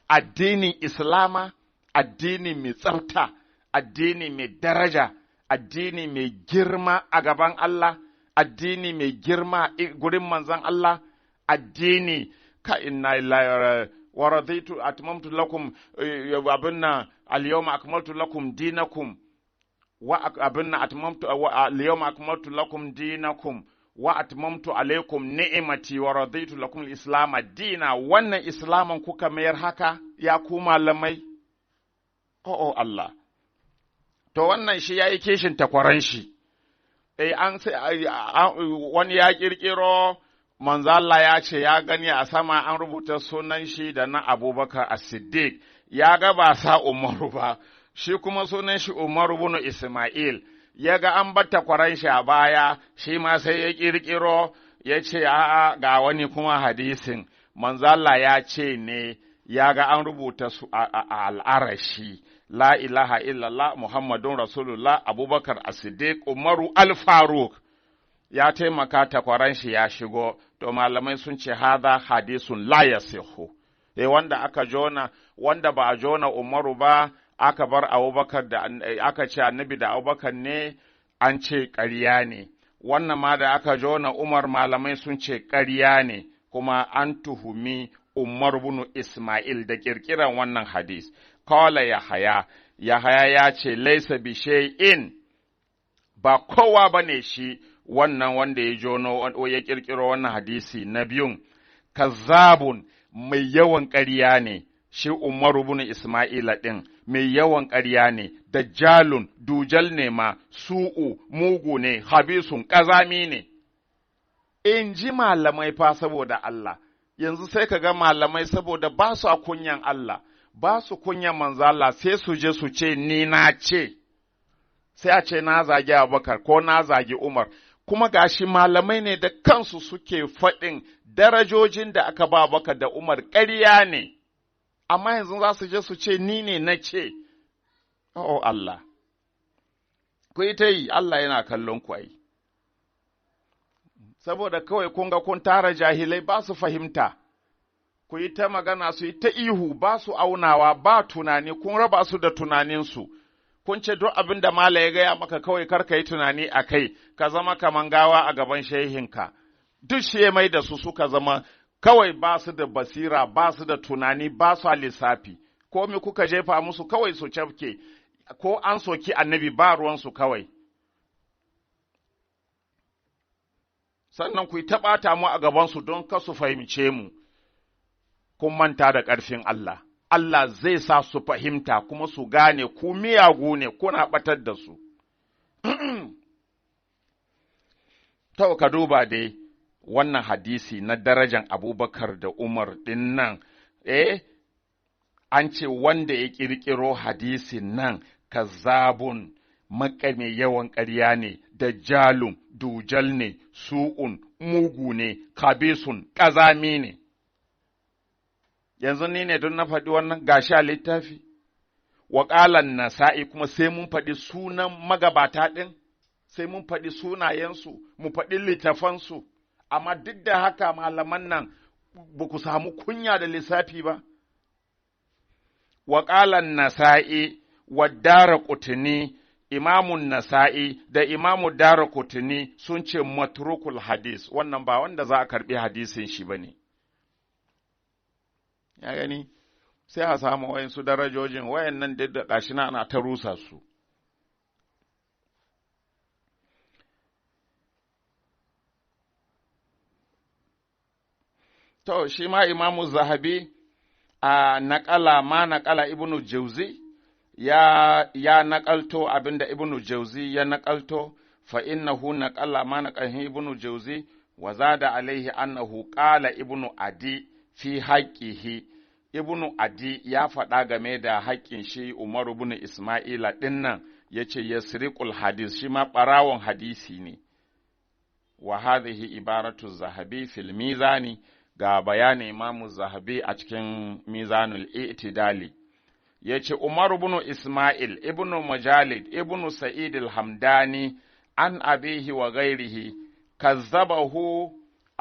addinin Islama, addini mai tsafta, addini mai daraja, addini mai girma a gaban Allah, addini mai girma gurin manzon Allah, addini ka inna lillahi wa raditu atmamtu lakum abinna al-yawma akmaltu lakum dinakum wa abinna atmamtu al-yawma akmaltu lakum dinakum wa atmamtu alaikum ni'imati wa raditu lakum al-islam ad-dina. Wannan islaman kuka mayar haka ya ku malamai? Oh Allah, to wannan shi yayi kishin takwaran shi. Wani ya kirkiro manzo Allah ya ce ya gani a sama an rubuta sunan shi da na Abubakar as-Siddiq, ya ga ba sa Umaru ba, shi kuma sunan shi Umaru bin Ismail. Ya ga an bata kwaran shi a baya, shi ma sai ya ƙirƙiro ya ce, a'a ga wani kuma hadisin, manzala ya ce ne, ya ga an rubuta su a al'arashi, la ilaha illallah Muhammadun Rasulullah Abubakar as-Siddiq Umaru al-Faruk, ya taimaka takwaran shi ya shigo, to malamai sun ce, haza hadisun la yasihu. Wanda aka jona, wanda ba a jona Umaru ba, aka bar Abubakar da aka ce annabi da Abubakar ne, an ce ƙarya ne, wannan ma da aka jona Umar malamai sun ce ƙarya ne, kuma an tuhumi Umar bin Ismail da ƙirƙiran wannan hadis. Kawala Yahaya ya ce, laisa bi shay'in, ba kowa ba ne shi wannan wanda ya jono ya ƙirƙiro wannan hadisi na biyun, kazzabun mai yawan ƙarya ne, shi Umaru bin Ismaila ɗin mai yawan ƙarya ne, dajjalun dujal ne ma, su'u mugu ne, habisun ƙazami ne. In ji malamai fa saboda Allah, yanzu sai ka ga malamai saboda ba su a kunyan Allah, ba su kunyan manzala sai su je su ce ni na ce, sai a ce na zagi Abubakar ko na zagi Umar, kuma gashi malamai ne da kansu suke faɗin darajojin da aka ba Abubakar da Umar ƙarya ne. Amma yanzu za su je su ce ni ne na ce, oh Allah, ku yi ta yi, Allah yana kallon ku ai. Saboda kawai kun ga kun tara jahilai ba su fahimta, ku yi ta magana su yi ta ihu ba su aunawa ba tunani, kun raba su da tunaninsu, kun ce duk abin da Mala ya gaya maka kawai karka yi tunani a kai, ka zama kaman gawa a gaban shehinka, duk shi ya mai da su suka zama kawai ba su da basira, ba su da tunani, ba su lissafi, ko me kuka jefa musu kawai su cafke, ko an soki annabi ba ruwansu kawai. Sannan ku yi taɓata mu a gabansu don ka su fahimce mu, kun manta da ƙarfin Allah. Allah zai sa su fahimta kuma su gane ku miyagu ne kuna ɓatar da su. To, ka duba dai. Wannan hadisi na darajan Abubakar da Umar ɗin nan, an ce wanda ya ƙirƙiro hadisin nan kazzabun mai yawan ƙarya ne, dajjalun, dujal ne, su'un, mugu ne, kabisun, ƙazami ne. Yanzu ni ne don na faɗi wannan gashi a littafi, waƙalan nasa'i kuma sai mun faɗi sunan magabata ɗin, sai mun faɗi sunayensu, mu faɗi littafansu, amma duk da haka malaman nan ba ku samu kunya da lissafi ba. Waƙalan nasa'i wa dara ƙutuni, imamun nasa'i da imamu dara ƙutuni sun ce matrukul hadis, wannan ba wanda za a karɓi hadisin shi ba ne. Ya gani, sai a samu wayansu darajojin, wayannan da gashi na ana ta rusa su. To, shi ma imamu zahabi a naƙala ibnu jauzi ya naƙalto abinda ibnu jauzi ya naƙalto, fa innahu naƙala ma naƙalhin ibnu jauzi wa zada alaihi annahu ƙala ibnu adi fi haƙƙihi. Ibnu adi ya faɗa game da haƙƙin shi Umaru ibn Ismaila ɗin nan, ya ce yasriqul hadis, shi ma ɓarawon hadisi ne. Wa hadhihi ibaratu zahabi fil mizani, ga bayanin imamu zahabi a cikin mizanul i'tidali. Ya ce Umaru ibn Ismail, ibnu Mujalid, ibnu Sa'id al-Hamdani, an abihi wa gairihi, kazzabahu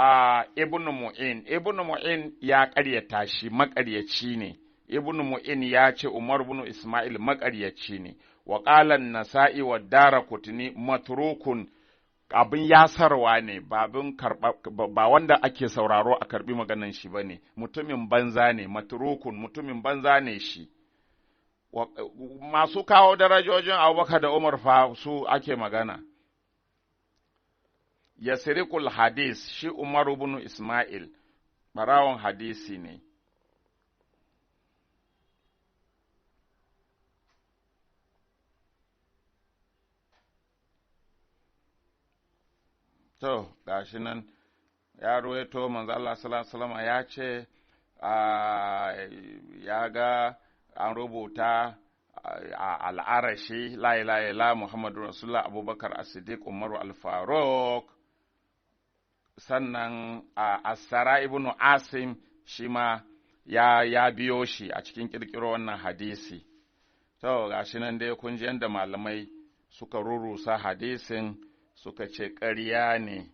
a ibnu Mu'in ya ƙaryata shi, maƙaryaci ne. Ibnu Mu'in ya ce Umar ibn Ismail maƙaryaci ne. Wa ƙalan nasa'i wa dara kutuni matrukun, abin yasarwa ne, ba wanda ake sauraro a karɓi maganan shi ba ne, mutumin banza ne, matrukun, mutumin banza ne shi. Masu kawo darajojin Abubakar da Umar fa su ake magana. Yasriqul hadis, shi Umar ibn Ismail, barawon hadisi ne. To, gashi nan, ya ruwaito manzo Allah sallallahu alaihi wasallam ya ce, ya ga an rubuta a al'arashi, la ilaha illa Muhammadu Rasulullah, Abubakar As-Siddiq, Umaru Al-Faruq, sannan Asara ibn Asim shi ma ya biyo shi a cikin ƙirƙiro wannan hadisi. To, gashi nan dai kun ji yadda malamai suka rurusa hadisin, suka ce ƙarya ne.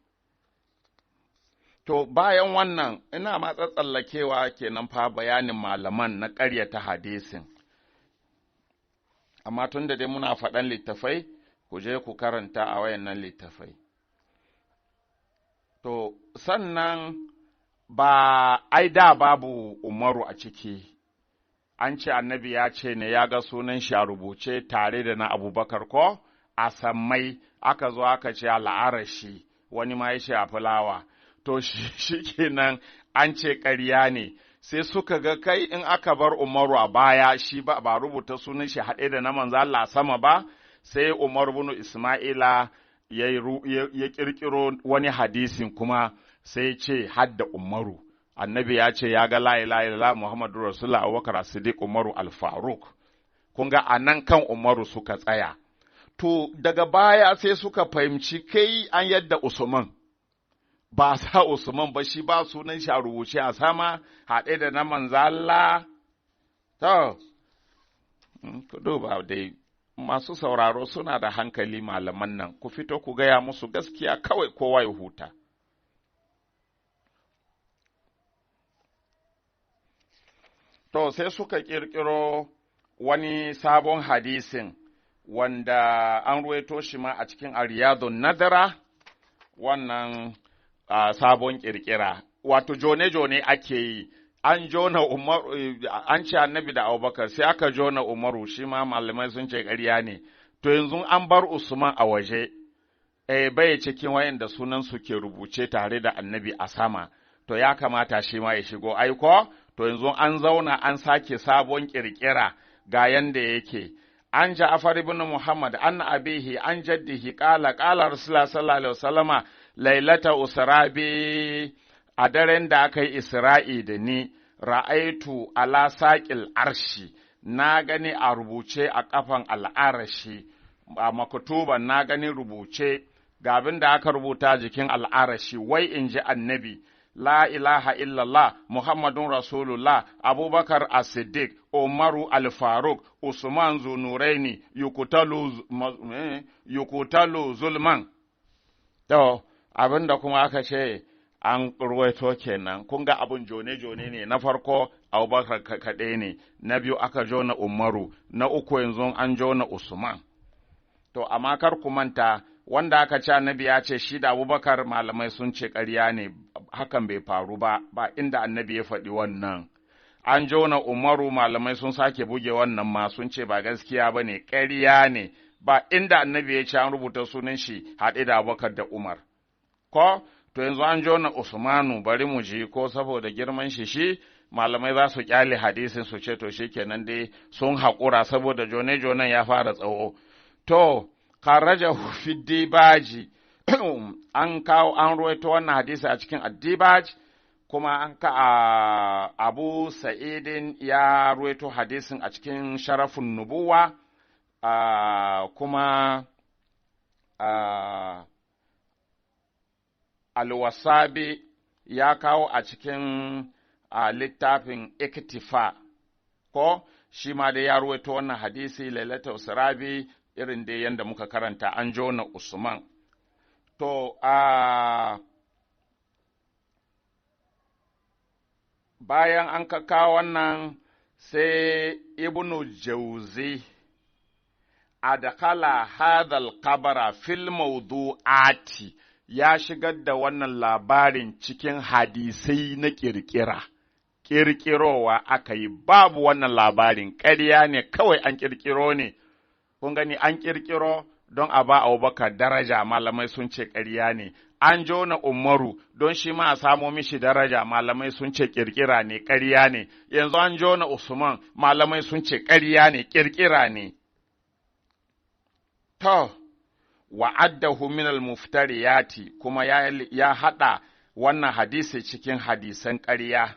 To, bayan wannan, ina ma tsallakewa kenan fa bayanin malaman na ƙaryata hadisin. Amma tun da dai muna faɗan littafai, ku je ku karanta a wayannan littafai. To, sannan ai da babu Umaru a ciki, an ce annabi ya ce ne ya ga sunan shi a rubuce tare da na Abubakar ko a sammai, aka zo aka ce al'arashi, wani ma ya ce a fulawa. To, shi kenan an ce ƙarya ne, sai suka ga kai in aka bar Umaru a baya, shi ba rubuta sunan shi haɗe da na manzo Allah sama ba, sai Umar ibn Ismaila ya ƙirƙiro wani hadisin kuma sai ce hadda Umaru. Annabi ya ce ya ga la ilaha illallah Muhammadu Rasulullah Abubakar As-Siddiq Umaru Al-Faruq. Kun ga anan kan Umaru suka tsaya. To, daga baya sai suka fahimci kai an yadda Usman. Ba sa Usman ba, shi ba sunan shi a rubuce a sama haɗe da na manzo Allah. To, ku duba dai masu sauraro suna da hankali malaman nan, ku fito ku gaya musu gaskiya kawai kowa ya huta. To, sai suka ƙirƙiro wani sabon hadisin wanda an ruwaito shi ma a cikin Riyadun Nadara, wannan sabon ƙirƙira, wato jone-jone ake yi, an jona Umaru, an ce annabi da Abubakar, sai aka jona Umaru, shi ma malamai sun ce ƙarya ne, to yanzu an bar Usman a waje, bai cikin wayanda sunan su ke rubuce tare da annabi a sama, to ya kamata shi ma ya shigo aiko, to yanzu an zauna an sake sabon ƙirƙira ga yanda yake. An Ja'far ibn Muhammad, an abihi, an jaddihi, ƙala Rasulullah sallallahu alaihi wasallama, lailata usra bi, a daren da aka yi Isra'i da ni, ra'aitu ala saƙil arshi, na gani a rubuce a ƙafan al'arashi, a maktuban na gani rubuce, ga abin da aka rubuta jikin al'arashi, wai in ji annabi, la ilaha illallah, Muhammadun Rasulullah, Abubakar as-Siddiq, Umaru al-Faruk, Usman Zunuraini, yukutalu zulman. To, abin da kuma aka ce, an ruwaito kenan, kun ga abin jone-jone ne, na farko Abubakar kaɗai ne, na biyu aka jona Umaru, na uku yanzu an jona Usman. To, amma kar ku manta, wanda aka ce annabi ya ce shi da Abubakar malamai sun ce ƙarya ne, hakan bai faru ba, ba inda annabi ya faɗi wannan. An jona Umaru malamai sun sake buge wannan ma sun ce ba gaskiya ba ne, ƙarya ne, ba inda annabi ya ce an rubuta sunan shi haɗe da Abubakar da Umar. Ko, to yanzu an jona Usmanu bari mu ji ko saboda girman shi malamai za su kyale hadisin su ce to shikenan dai sun haƙura saboda jone-jonen ya fara tsawo. To, kharajahu fi dibaji an kawo an ruwaito wannan hadisi a cikin addibaj kuma an ka Abu Sa'idin ya ruwaito hadisin a cikin sharafin nubuwa kuma Al-Wasabi ya kawo a cikin littafin Iktifa, ko shi ma dai ya ruwaito wannan hadisi Lailatul Sirabi irin dai yanda muka karanta an jona Usman. To, bayan an kawo wannan sai Ibnu Jauzi adakala hadal kabara fil mawdu'ati ya shigar da wannan labarin cikin hadisai na ƙirƙirowa aka yi, babu wannan labarin, ƙarya ne kawai an ƙirƙiro ne, kun gani an ƙirƙiro don a ba Abubakar daraja, malamai sun ce ƙarya ne, an jona Umaru don shi ma a samo mishi daraja, malamai sun ce ƙirƙira ne, ƙarya ne, yanzu an jona Usman, malamai sun ce ƙarya ne, ƙirƙira ne. To, wa'addahu min al-muftariyati kuma ya haɗa wannan hadisi cikin hadisan ƙarya.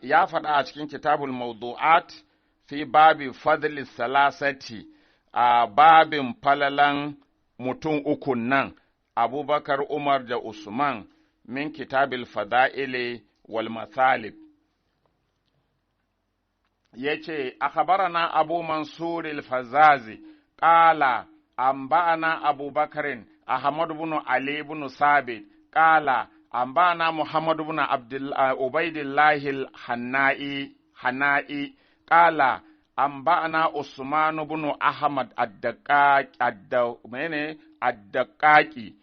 Ya faɗa a cikin kitabul mawdu'at fi babi fadli salasati a babin falalan mutum ukun nan, Abubakar, Umar da Usman min kitabil fada'ili wal mathalib. Yace akhbarana Abu Mansur al-Fazazi qala anba'ana Abu Bakrin Ahmad ibn Ali ibn Sabit qala anba'ana Muhammad ibn Ubaidillah al-Hanai qala anba'ana Usman ibn Ahmad ad-Daqqaqi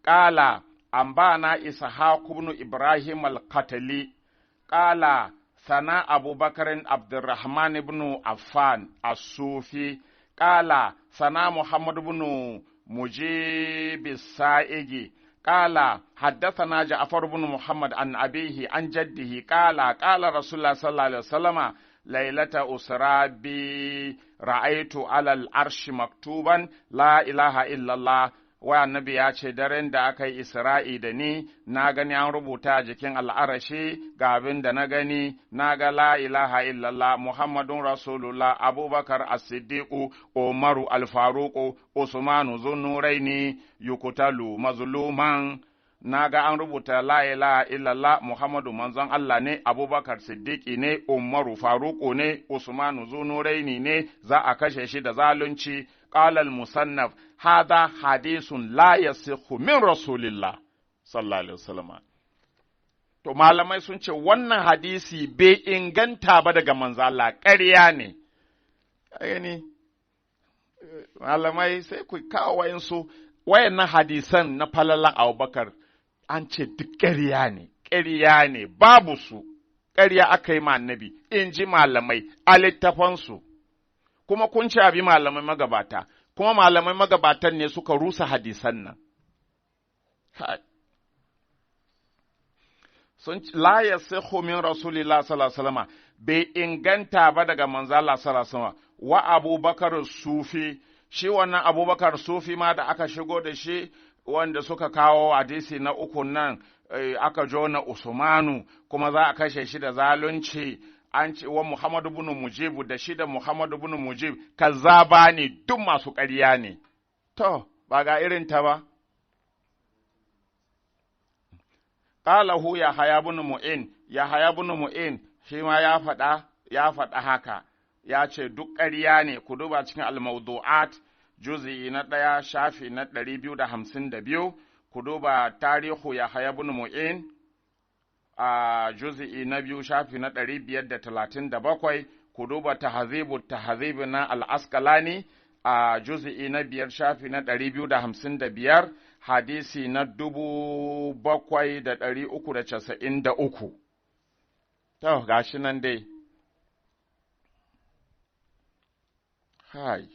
qala anba'ana Ishaq ibn Ibrahim al-Qatli qala sana Abu Bakarin Abdurrahman ibn Affan as-Sufi qala sana Muhammad ibn Mujib as-Sa'igi qala haddathana Ja'far ibn Muhammad an abihi an jaddihi qala qala Rasulullah sallallahu alaihi wasallam laylata usra bi ra'aytu 'ala al-arshi maktuban la ilaha illa Allah wa annabi ya ce daren da aka yi Isra'i da ni, na gani an rubuta jikin al'arashi ga abin da na gani, na ga la ilaha illallah Muhammadun Rasulullah Abubakar as-Siddiqu Umaru al-Faruqu Usmanu Zunnuraini yukutalu mazluman, na ga an rubuta la ilaha illallah Muhammadu manzon Allah ne, Abubakar Siddiqi ne, Umaru Faruqu ne, Usmanu Zunnuraini ne, za a kashe shi da zalunci. قال المصنف هذا حديث لا يصح من رسول الله صلى الله عليه وسلم. To malamai sun ce wannan hadisi bai inganta ba daga manzo Allah, ƙarya ne. Gani malamai sai ku kawo wayannan hadisan na falalan Abubakar an ce duk ƙarya ne, babu su, ƙarya aka yi ma annabi, in ji malamai a littafansu. Kuma kun ci abi malamai magabata, kuma malamai magabatan ne suka rusa hadisan nan. Sun la yasihu min Rasulillah sallallahu alaihi wasallam bai inganta ba daga manzo Allah sallallahu alaihi wasallam wa Abubakar Sufi, shi wannan Abubakar Sufi ma da aka shigo da shi wanda suka kawo hadisi na uku nan aka jona Usmanu kuma za a kashe shi da zalunci an ce wa Muhammadu bin Mujib da shi da Muhammadu bin Mujib kazzaba ne duk masu ƙarya ne to ba ga irin ta ba qalahu ya haya bin mu'in shi ma ya faɗa haka ya ce duk ƙarya ne ku duba cikin al-mawdu'at juz'i na 1 shafi na 252 ku duba tarihu ya haya bin mu'in a juz'i na 2 shafi na 537 ku duba tahzib na al-asqalani a juz'i na 5 shafi na 255 hadisi na 7393 to gashi nan dai hai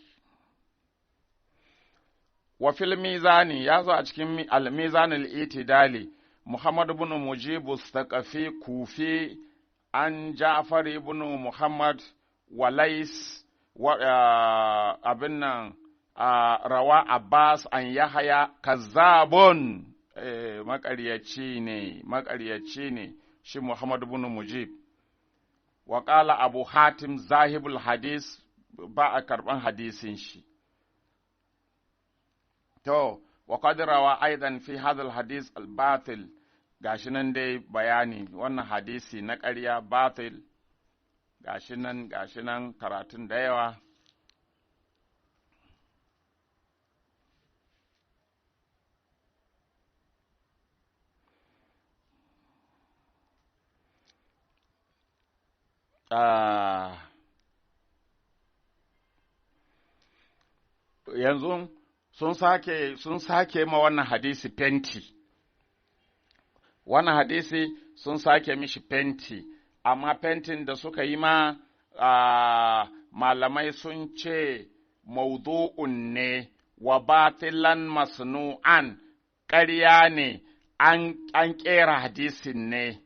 wa fil mizani ya zo a cikin al-mizan al-itidali Muhammad ibn Mujib al-Thaqafi Kufi an Ja'far ibn Muhammad wa Lais abin nan rawa Abbas an Yahaya kazzabun maƙaryaci ne shi Muhammad ibn Mujib wa qala Abu Hatim zahibul hadis ba a karban hadisin shi to wa qad rawa aidan fi hadha al hadis al batil gashi nan dai bayani wannan hadisi na ƙarya batil gashi nan karatun da yawa yanzu sun sake ma wannan hadisi fenti wannan hadisi sun sake mishi fenti amma fentin da suka yi ma malamai sun ce maudu'un ne wa batilan masnu'an ƙarya ne an ƙera hadisin ne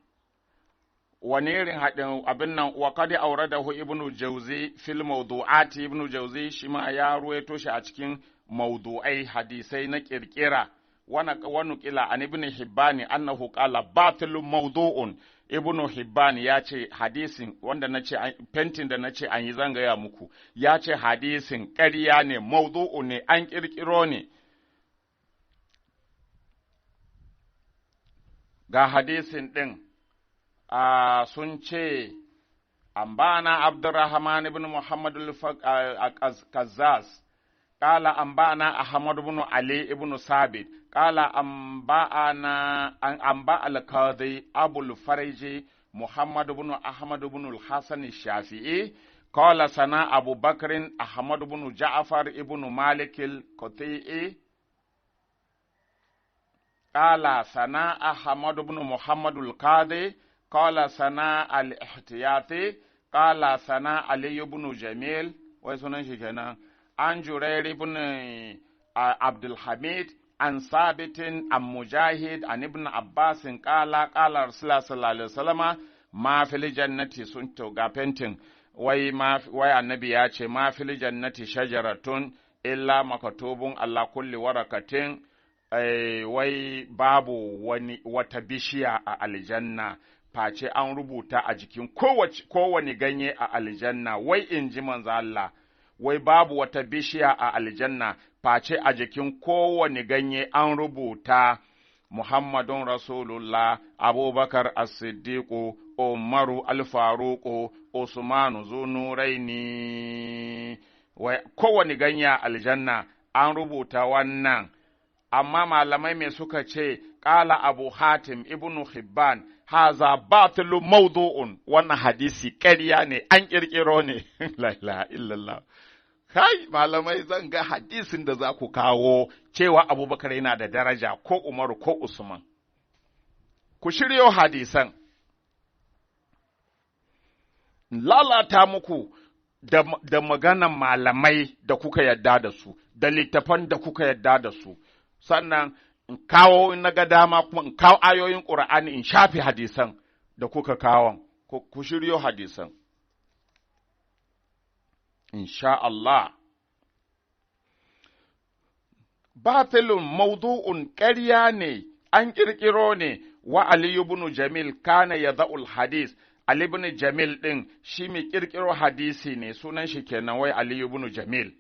wani irin haɗin abin nan wa kadi aure da hu ibnu jauzi fil mawdu'ati ibnu jauzi shi ma ya ruwaito shi a cikin mawdu'ai hadisai na kirkira wani kila an ibnu hibbani annahu qala batilun mawdu'un ibnu hibban ya ce hadisin wanda nace fentin da nace an yi zangaya muku ya ce hadisin ƙarya ne mawdu'u ne an kirkiro ne ga hadisin din sun ce, Ambana Abdurrahman ibn Muhammad al-Kazzaz, ƙala Ambana Ahmad ibn Ali ibn Sabit, ƙala Amba al-Qadi Abul Fariji Muhammad ibn Ahmad ibn al-Hasan al-Shafi'i, ƙala sana Abu Bakrin Ahmad ibn Ja'far ibn Malik al-Qati'i, ƙala sana Ahmad ibn Muhammad al-Qadi, قال سنا الاحتياطي قال سنا علي بن جميل ويسنن شي kenan an jurair ibn عبد الحميد عن ثابت عن مجاهد عن ابن عباس قال رسول الله صلى الله عليه وسلم ما في الجنة sun to ga fentin wai annabi ya ce ma fil jannati shajaratun illa makatubun Allah kulli warakatin wai babu wata bishiya a aljanna face an rubuta a jikin kowane ganye a aljanna wai in ji manzo Allah wai babu wata bishiya a aljanna face a jikin kowane ganye an rubuta Muhammadun Rasulullah Abubakar As-Siddiq Umaru Al-Faruq Usmanu Zunuraini wai kowane ganye a aljanna an rubuta wannan amma malamai me suka ce qala Abu Hatim ibn Hibban haza batilu mawdu'un wannan hadisi ƙarya ne an ƙirƙiro ne la ilaha illallah kai malamai zan ga hadisin da za ku kawo cewa Abubakar yana da daraja ko Umaru ko Usman ku shiryo hadisan lalata muku da maganan malamai da kuka yadda da su da littafan da kuka yadda da su sannan in kawo in na ga dama kuma in kawo ayoyin ƙura'ani in shafi hadisan da kuka kawon, ku shiryo hadisan. Insha Allah, batilun maudu'un ƙarya ne, an ƙirƙiro ne, wa Ali ibn Jamil kana yadha'ul hadis, Ali ibn Jamil ɗin shi mai ƙirƙiro hadisi ne, sunan shi kenan wai Ali ibn Jamil.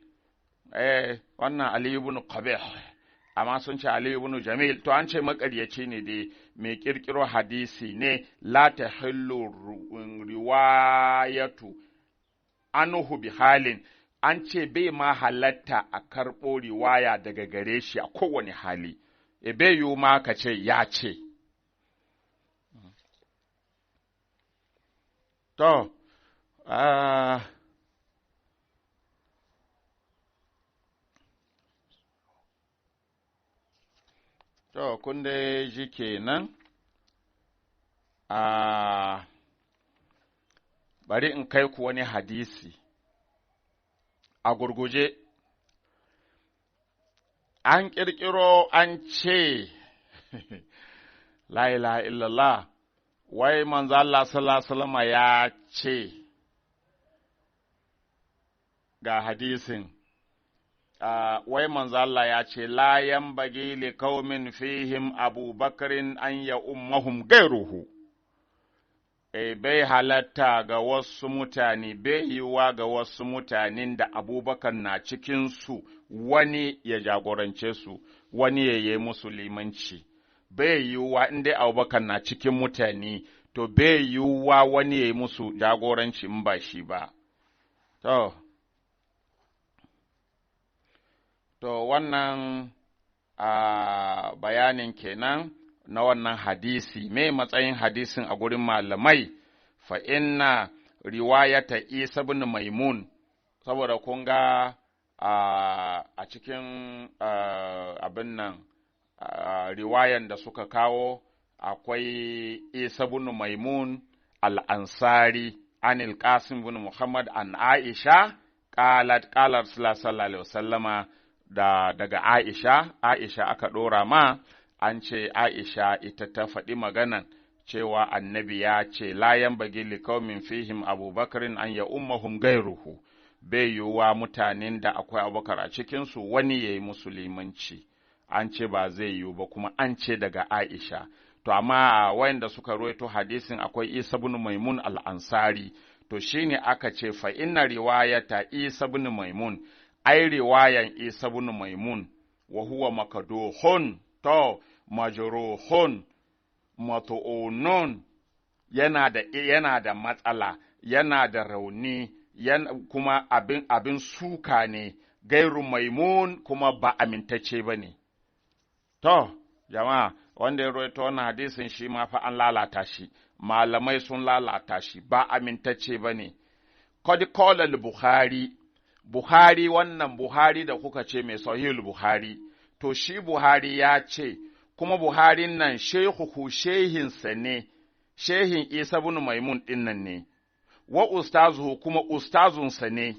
Wannan Ali ibn Qabih, amma sun ce Ali ibn Jamil, to an ce maƙaryaci ne dai mai ƙirƙiro hadisi ne, la tahillu riwayatu anhu bi halin, an ce bai ma halatta a karɓo riwaya daga gare shi a kowane hali, bai yiwu ma ka ce ya ce. To, kun dai ji kenan, bari in kai ku wani hadisi. A gurguje, an ƙirƙiro an ce, La ilaha illallah, wai manzo Allah sallallahu alaihi ya ce, ga hadisin, wai manzo Allah ya ce, La yanbaghi li qaumin fihim Abubakarin an ya ummahum gairuhu. Bai halatta ga wasu mutane, bai yiwuwa ga wasu mutanen da Abubakar na cikinsu wani ya jagorance su, wani ya yi musu limanci. Bai yiwuwa in dai Abubakar na cikin mutane, to bai yiwuwa wani ya yi musu jagoranci in ba shi ba. To wannan bayanin kenan na wannan hadisi, me matsayin hadisin a gurin malamai, fa inna riwayata Isa bin Maimun, saboda kun ga a cikin abin nan riwayan da suka kawo akwai Isa bin Maimun al-Ansari anil Qasim bin Muhammad an Aisha qalat sallallahu alaihi wasallama, daga Aisha aka ɗora ma, an ce Aisha ita ta faɗi maganan cewa annabi ya ce, layan bagi likaumin fihim abubakarin an ya ummahum gairuhu, bai yiwuwa mutanen da akwai abubakar a cikinsu wani ya yi musulmanci, an ce ba zai yiwu ba, kuma an ce daga Aisha. To, amma wayanda suka ruwaito hadisin akwai Isa bin Maimun al-Ansari, to shine aka ce fa inna riwayata Isa bin Maimun, ai riwayan Isa bin Maimun, wa huwa makaduhun, to majruhun matu'unun, yana da matsala, yana da rauni, kuma abin suka ne, gairu Maimun kuma ba amintacce ba ne. To, jama'a, wanda ya rawaito wannan hadisin shi ma fa an lalata shi, malamai sun lalata shi, ba amintacce ba ne. Qad qala al-Bukhari, Buhari, wannan Buhari da kuka ce mai sahihul Buhari, to shi Buhari ya ce, kuma Buharin nan shehinsa ne, shehin Isa bin Maimun ɗin nan ne, wa ustazuhu kuma ustazunsa ne,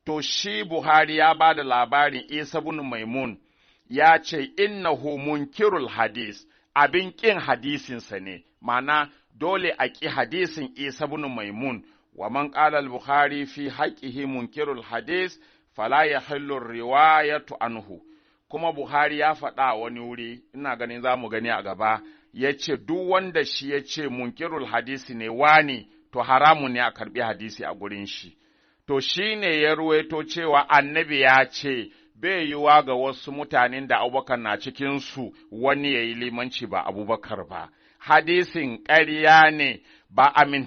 to shi Buhari ya ba da labarin Isa bin Maimun, ya ce, innahu munkirul hadis, abin ƙin hadisinsa ne, mana dole a ƙi hadisin Isa bin Maimun. ومن قال البخاري في حقه منكر الحديث فلا يحل الرواية عنه. kuma Buhari ya faɗa wani wuri, ina ganin za mu gani a gaba, ya ce duk wanda shi ya ce munkirul hadisi ne wani, to haramun ne a karɓi hadisi a gurin shi. To shi ne ya ruwaito cewa annabi ya ce bai yiwa ga wasu mutanen da Abubakar na cikinsu wani ya yi limanci ba Abubakar ba. Hadisin ƙarya ne, ba amin.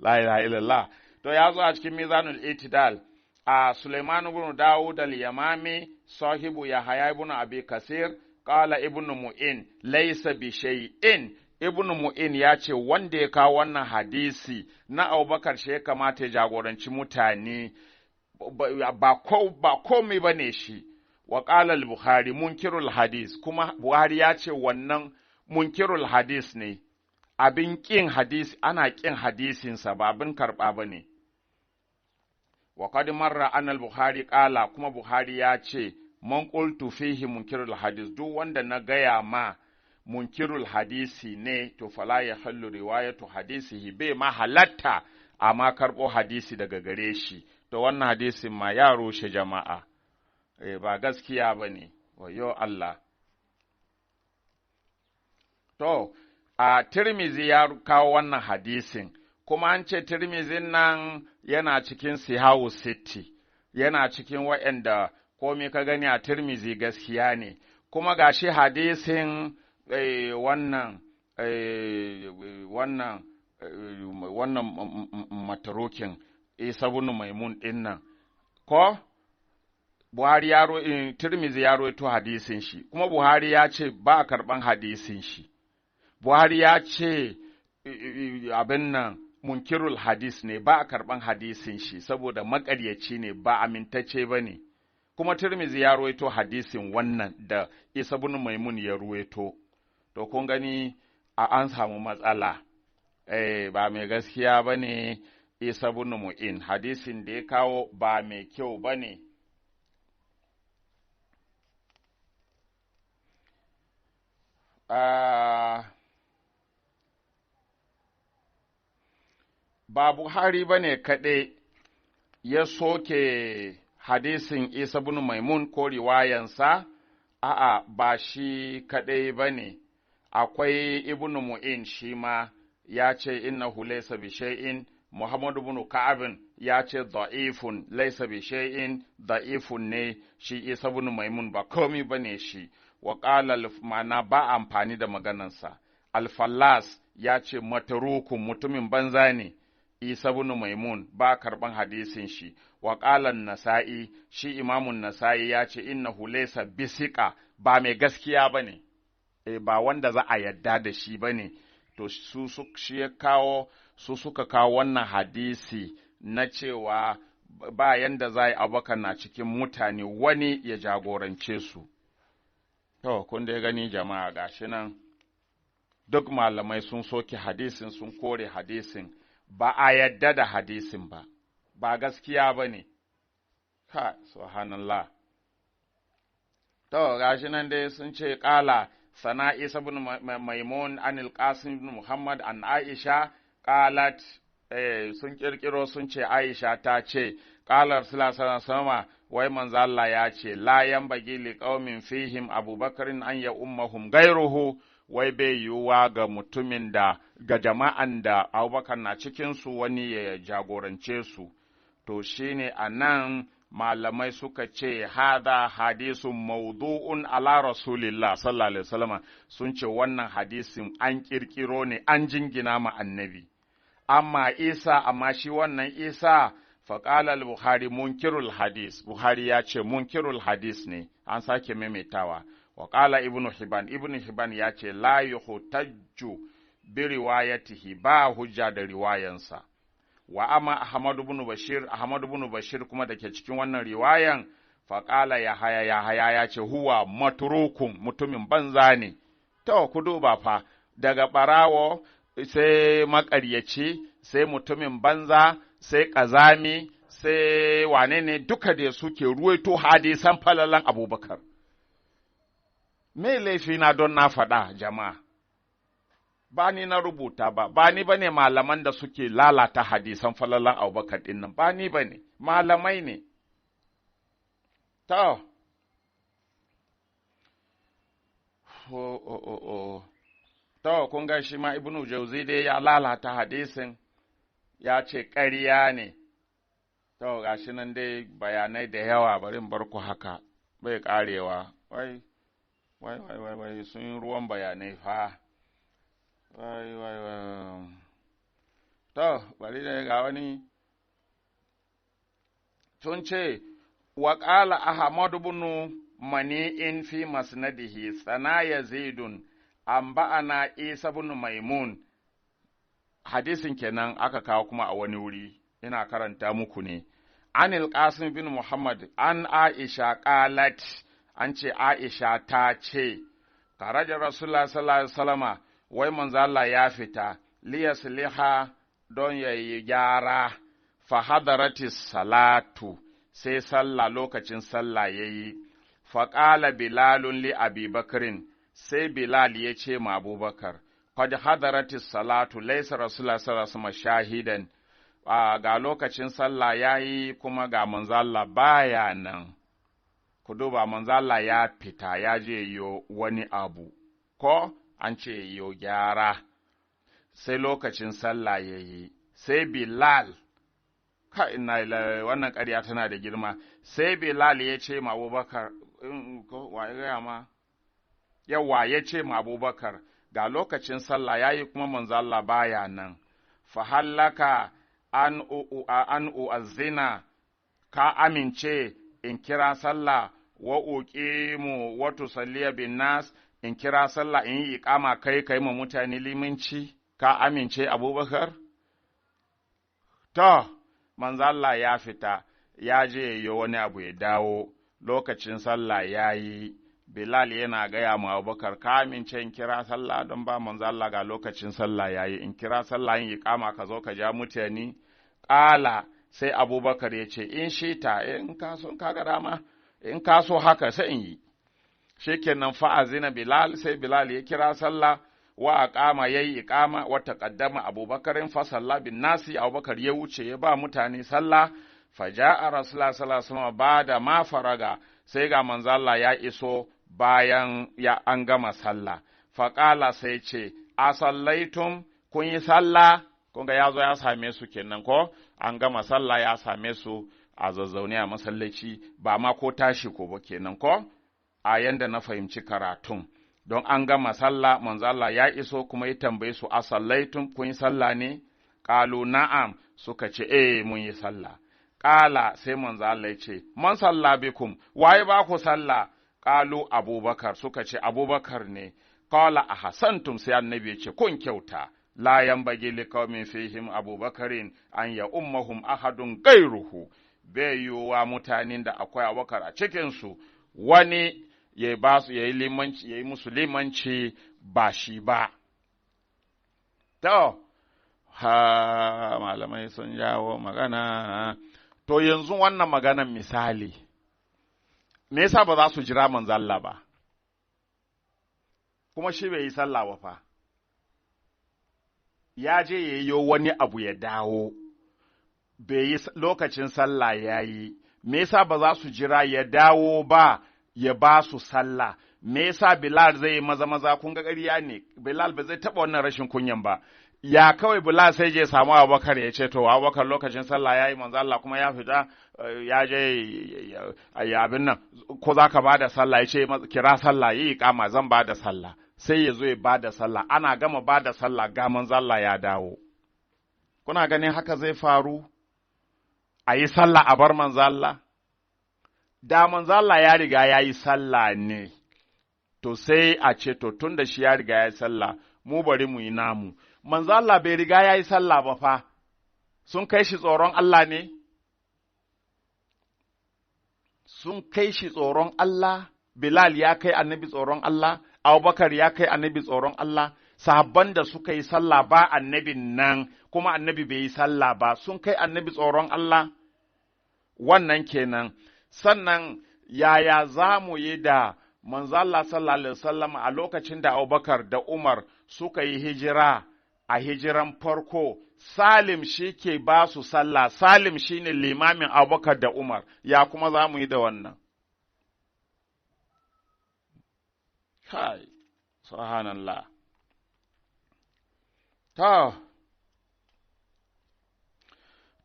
La ilaha illallah. To ya zo a cikin Mizanul Itidal, a Sulaiman ibn Dawud al-Yamami, sahibu Yahya ibn Abi Kasir, qala ibn Mu'in, laysa bi shay'in. Ibn Mu'in ya ce wanda ya kawo wannan hadisi na Abubakar shi ya kamata ya jagoranci mutane, ba komai ba ne shi. Wa qala al-Bukhari munkirul hadis, kuma Buhari ya ce wannan munkirul hadis ne. Abin ƙin hadisi, ana ƙin hadisinsa ba abin karɓa ba ne. Wa qad marra an al-Bukhari ƙala, kuma Buhari ya ce, man qultu fihi munkirul hadis, duk wanda na gaya ma munkirul hadisi ne, to fala ya hallu riwayatu hadisihi, bai ma halatta amma karɓo hadisi daga gare shi, to wannan hadisin ma ya rushe jama'a. ba gaskiya ba ne, wayo Allah. To, a Tirmizi ya kawo wannan hadisin, kuma an ce Tirmizin nan yana cikin Sihawu Sitti, yana cikin waɗanda komai ka gani a Tirmizi gaskiya ne, kuma gashi hadisin wannan matarokin Isa bin Maimun ɗin nan, ko? Buhari Tirmizi ya rawaito hadisin shi, kuma Buhari ya ce ba a karɓan hadisin shi. Buhari ya ce abin nan munkirul hadis ne ba a karɓan hadisin shi saboda maƙaryaci ne ba amintacce ba ne. Kuma Tirmizi ya rawaito hadisin wannan da Isa bin Maimun ya rawaito. To kun gani an samu matsala. Ba mai gaskiya ba ne Isa bin Mu'in, hadisin da ya kawo ba mai kyau ba ne. Ba Buhari ba ne kaɗai ya soke hadisin Isa bin Maimun ko riwayansa, a'a ba shi kaɗai ba ne, akwai Ibn Mu'in shi ma ya ce innahu laysa bi shay'in, Muhammadu bin Ka'abin ya ce da'ifun laysa bi shay'in, da'ifun ne shi Isa bin Maimun ba komi ba ne shi, wa qala ma'ana ba amfani da maganansa. Al-Fallas ya ce matarukun mutumin banza ne, Isa bin Maimun ba karban hadisin shi, wa qalan Nasa'i shi Imamun Nasa'i ya ce innahu laysa bisiqa ba mai gaskiya bane, ba wanda za a yadda da shi bane. To shi ya kawo su suka kawo wannan hadisi na cewa ba yanda za a yi Abubakar na cikin mutane wani ya jagorance su. To kun dai gani jama'a gashi nan duk malamai sun soke hadisin sun kore hadisin. Ba a yadda da hadisin ba, ba gaskiya ba ne, subhanallah. To, gashi nan dai sun ce ƙala sana Isa bin Maimun anil Qasim bin Muhammad an Aisha ƙalat, sun ƙirƙiro sun ce Aisha ta ce, ƙalar sama wai manzo Allah ya ce, la yanbaghi li qaumin fihim Abubakarin an ya ummahum gairuhu, wai bai yiwuwa ga mutumin da ga jama'an da Abubakar na cikinsu wani ya jagorance su, to shi ne a nan malamai suka ce, hada hadisun maudu'un ala Rasulillah sallallahu Alaihi wasallam sun ce wannan hadisin an ƙirƙiro ne an jingina ma annabi. Amma Isa, amma shi wannan Isa, faƙalar Buhari munkirul hadis, Buhari ya ce munkirul hadis ne, an sake maimaitawa. Waƙala Ibn Hibban ya ce, La yuhtajju bi riwayatihi ba hujja da riwayansa. Wa amma Ahmadu bin Bashir kuma da ke cikin wannan riwayan, faƙala Yahaya ya ce, Huwa maturukun mutumin banza ne. To, ku duba fa, daga ɓarawo sai maƙaryaci, sai mutumin banza, sai ƙazami, sai wane ne duka da suke ruwaito hadisan falalan Abubakar. Me laifina don na faɗa jama'a, ba ni na rubuta ba ni ba ne malaman da suke lalata hadisan falalan Abubakar ɗin nan, ba ni ba ne, malamai ne. To, to, kun ga shi ma Ibnu Jauzi dai ya lalata hadisin, ya ce ƙarya ne. To, ga shi nan dai bayanai da yawa, bari in bar ku haka, bai ƙarewa, wai sun yi ruwan bayanai fa, to, bari da ga wani, sun ce, wa ƙala Ahmadu bin Mani'in fi masnadihi, tsana Yazidun, an ba'ana Isa bin Maimun, hadisin kenan aka kawo kuma a wani wuri, ina karanta muku ne, anil Qasim bin Muhammad, an Aisha qalat, an ce Aisha ta ce, Karaja Rasulullah sallallahu Alaihi wasallama, wai manzo Allah ya fita, liyasliha don ya yi gyara, fa hadaratis salatu, sai sallah lokacin sallah ya yi, faƙala Bilalun li Abi Bakrin, sai Bilal ya ce ma Abubakar, qad hadaratis salatu, laisa Rasulullah sallallahu Alaihi wasallam shahidan, ga lokacin sallah ya yi kuma ga manzo Allah baya nan. ku duba manzo Allah ya fita ya je yo wani abu, ko an ce yo gyara, sai lokacin sallah ya yi, sai Bilal, wannan ƙarya tana da girma, sai Bilal ya ce ma Abubakar, yawa ya ce ma Abubakar, ga lokacin sallah ya yi kuma manzo Allah baya nan, fa hallaka an u'azzina, ka amince in kira sallah wa uqimu wa tusalliya bin nas, in kira sallah in yi iqama kai ma mutane limanci, ka amince Abubakar? To, manzo Allah ya fita, ya je yayi wani abu ya dawo, lokacin sallah ya yi, Bilal yana gaya ma Abubakar, ka amince in kira sallah don ba manzo Allah ga lokacin sallah ya yi, in kira sallah in iqama ka zo ka ja mutane? Ƙala, sai Abubakar ya ce, in shi ta, in ka so ka ga dama, in ka so haka sai in yi. Shikenan fa'azina Bilal, sai Bilal ya kira sallah, wa aqama yayi iqama wa taqaddama Abubakarin fa salla bin nasi, Abubakar ya wuce ya ba mutane sallah, faja'a Rasulullah sallallahu alaihi wasallam bada ma faraga, sai ga manzo Allah ya iso bayan ya an gama sallah. Faqala sai ce, a sallaitum, kun yi sallah? Kun ga ya zo ya same su kenan ko, an gama sallah ya same su a zazzaune a masallaci, ba ma ko tashi ko ba kenan ko, a yanda na fahimci karatun. Don an gama sallah, manzo Allah ya iso kuma ya tambaye su, a sallaitum, kun yi sallah ne? Qalu na'am, suka ce mun yi sallah. Qala, sai manzo Allah ya ce, man salla bikum, waye ba ku sallah? Qalu Abubakar, suka ce Abubakar ne. Qala ahsantum, sai annabi ya ce kun kyauta. La yanbaghi liqaumin fihim Abubakarin an ya ummahum ahadun gairuhu, bai yiwuwa mutanen da akwai Abubakar a cikinsu wani ya ba su yayi limanci, yayi musu limanci ba shi ba. To, malamai sun jawo magana. To yanzu wannan maganan misali, me yasa ba za su jira manzo Allah ba? Kuma shi bai yi sallah ba fa. Ya je ya yi wani abu ya dawo, bai yi lokacin sallah ya yi, me yasa ba za su jira ya dawo ba ya ba su sallah? Me yasa Bilal zai yi maza kun ga ƙarya ne, Bilal ba zai taɓa wannan rashin kunyan ba. Ya kawai Bilal sai je samu Abubakar ya ce, to Abubakar lokacin sallah ya yi, manzo Allah kuma ya fita, ya je ya abin nan, ko za ka ba da sallah? Ya ce kira sallah, yi iqama, zan ba da sallah. Sai ya zo ya ba da sallah, ana gama ba da sallah ga manzo Allah ya dawo. Kuna ganin haka zai faru? A yi sallah a bar manzo Allah? Da manzo Allah ya riga ya yi sallah ne, to sai a ce to tun da shi ya riga ya yi sallah, mu bari mu yi namu. Manzo Allah bai riga ya yi sallah ba fa, sun kai shi tsoron Allah ne? Sun kai shi tsoron Allah? Bilal ya kai annabi tsoron Allah? Abubakar ya kai annabi tsoron Allah? Sahabban da suka yi sallah ba annabin nan, kuma annabi bai yi sallah ba, sun kai annabi tsoron Allah? Wannan kenan. Sannan yaya za mu yi da manzo Allah sallallahu alaihi wasallam a lokacin da Abubakar da Umar suka yi hijira, a hijiran farko, Salim shi ke ba su sallah, Salim shi ne limamin Abubakar da Umar, ya kuma za mu yi da wannan? Kai, subhanallah.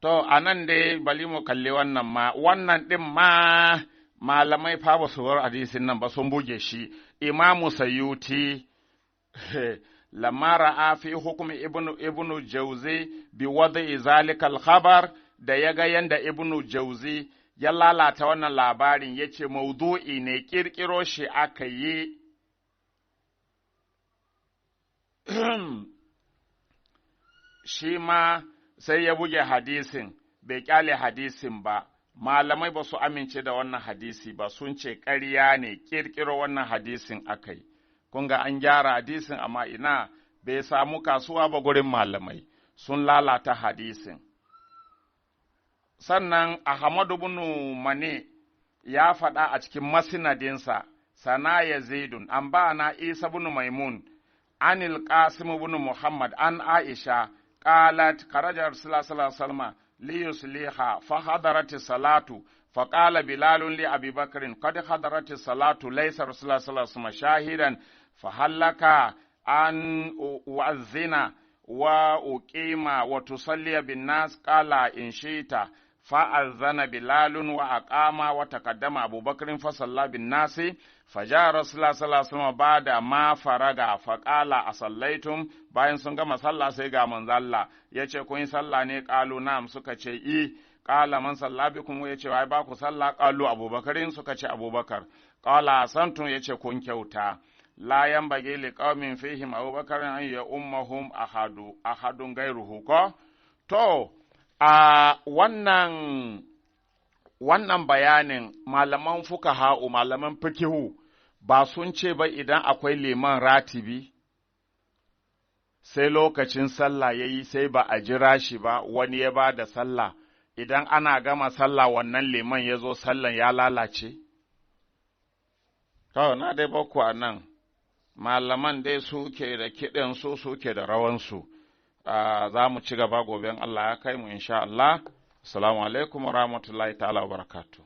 To, a nan dai bali mu kalli wannan ma, wannan ɗin ma malamai fa ba su war hadisin nan ba sun buge shi, Imamu Sayyuti, lamma ra'a fi hukumi ibnu Jauzi bi wada'i zalikal khabar, da ya ga yanda ibnu Jauzi ya lalata wannan labarin, ya ce maudu'i ne, ƙirƙiro shi aka yi. Shi ma sai ya buge hadisin, bai kyale hadisin ba, malamai ba su amince da wannan hadisi ba, sun ce ƙarya ne, ƙirƙiro wannan hadisin aka yi. Kun ga an gyara hadisin, amma ina bai samu kasuwa ba gurin malamai, sun lalata hadisin. Sannan Ahmadu bin Mane ya faɗa a cikin masnadinsa, sana Yazidun, an ba na Isa bin Maimun, anil Qasim bin Muhammad, an Aisha, قالت خرج رسول الله صلى الله عليه وسلم ليصليها فحضرت الصلاة فقال بلال لأبي بكر قد حضرت الصلاة ليس رسول الله صلى الله عليه وسلم شاهدا فهل لك أن أؤذن وأقيم وتصلي بالناس قال إن شئت فأذن بلال وأقام وتقدم أبو بكر فصلى بالناس فجاء رسول الله صلى الله عليه وسلم بعد ما فرغ فقال أصليتم bayan sun gama sallah sai ga manzo Allah yace kun yi sallah ne qalu na'am suka ce qala man salla bikum yace wai ba ku sallah qalu abubakarin suka ce abubakar qala santum yace kun kyauta la yanbaghi liqaumin fihim abubakar an ya ummahum ahadun gairuhu ko to a wannan bayanin malaman fukaha'u malaman fikihu ba sun ce ba idan akwai liman ratibi sai lokacin sallah yayi sai ba a jira shi ba wani ya ba da sallah idan ana gama sallah wannan liman ya zo sallan ya lalace to na dai baku a nan malaman dai suke da kiɗin su suke da rawansu za mu ci gaba gobe Allah ya kai mu insha Allah assalamu alaikum wa rahmatullahi ta'ala wa barakatuh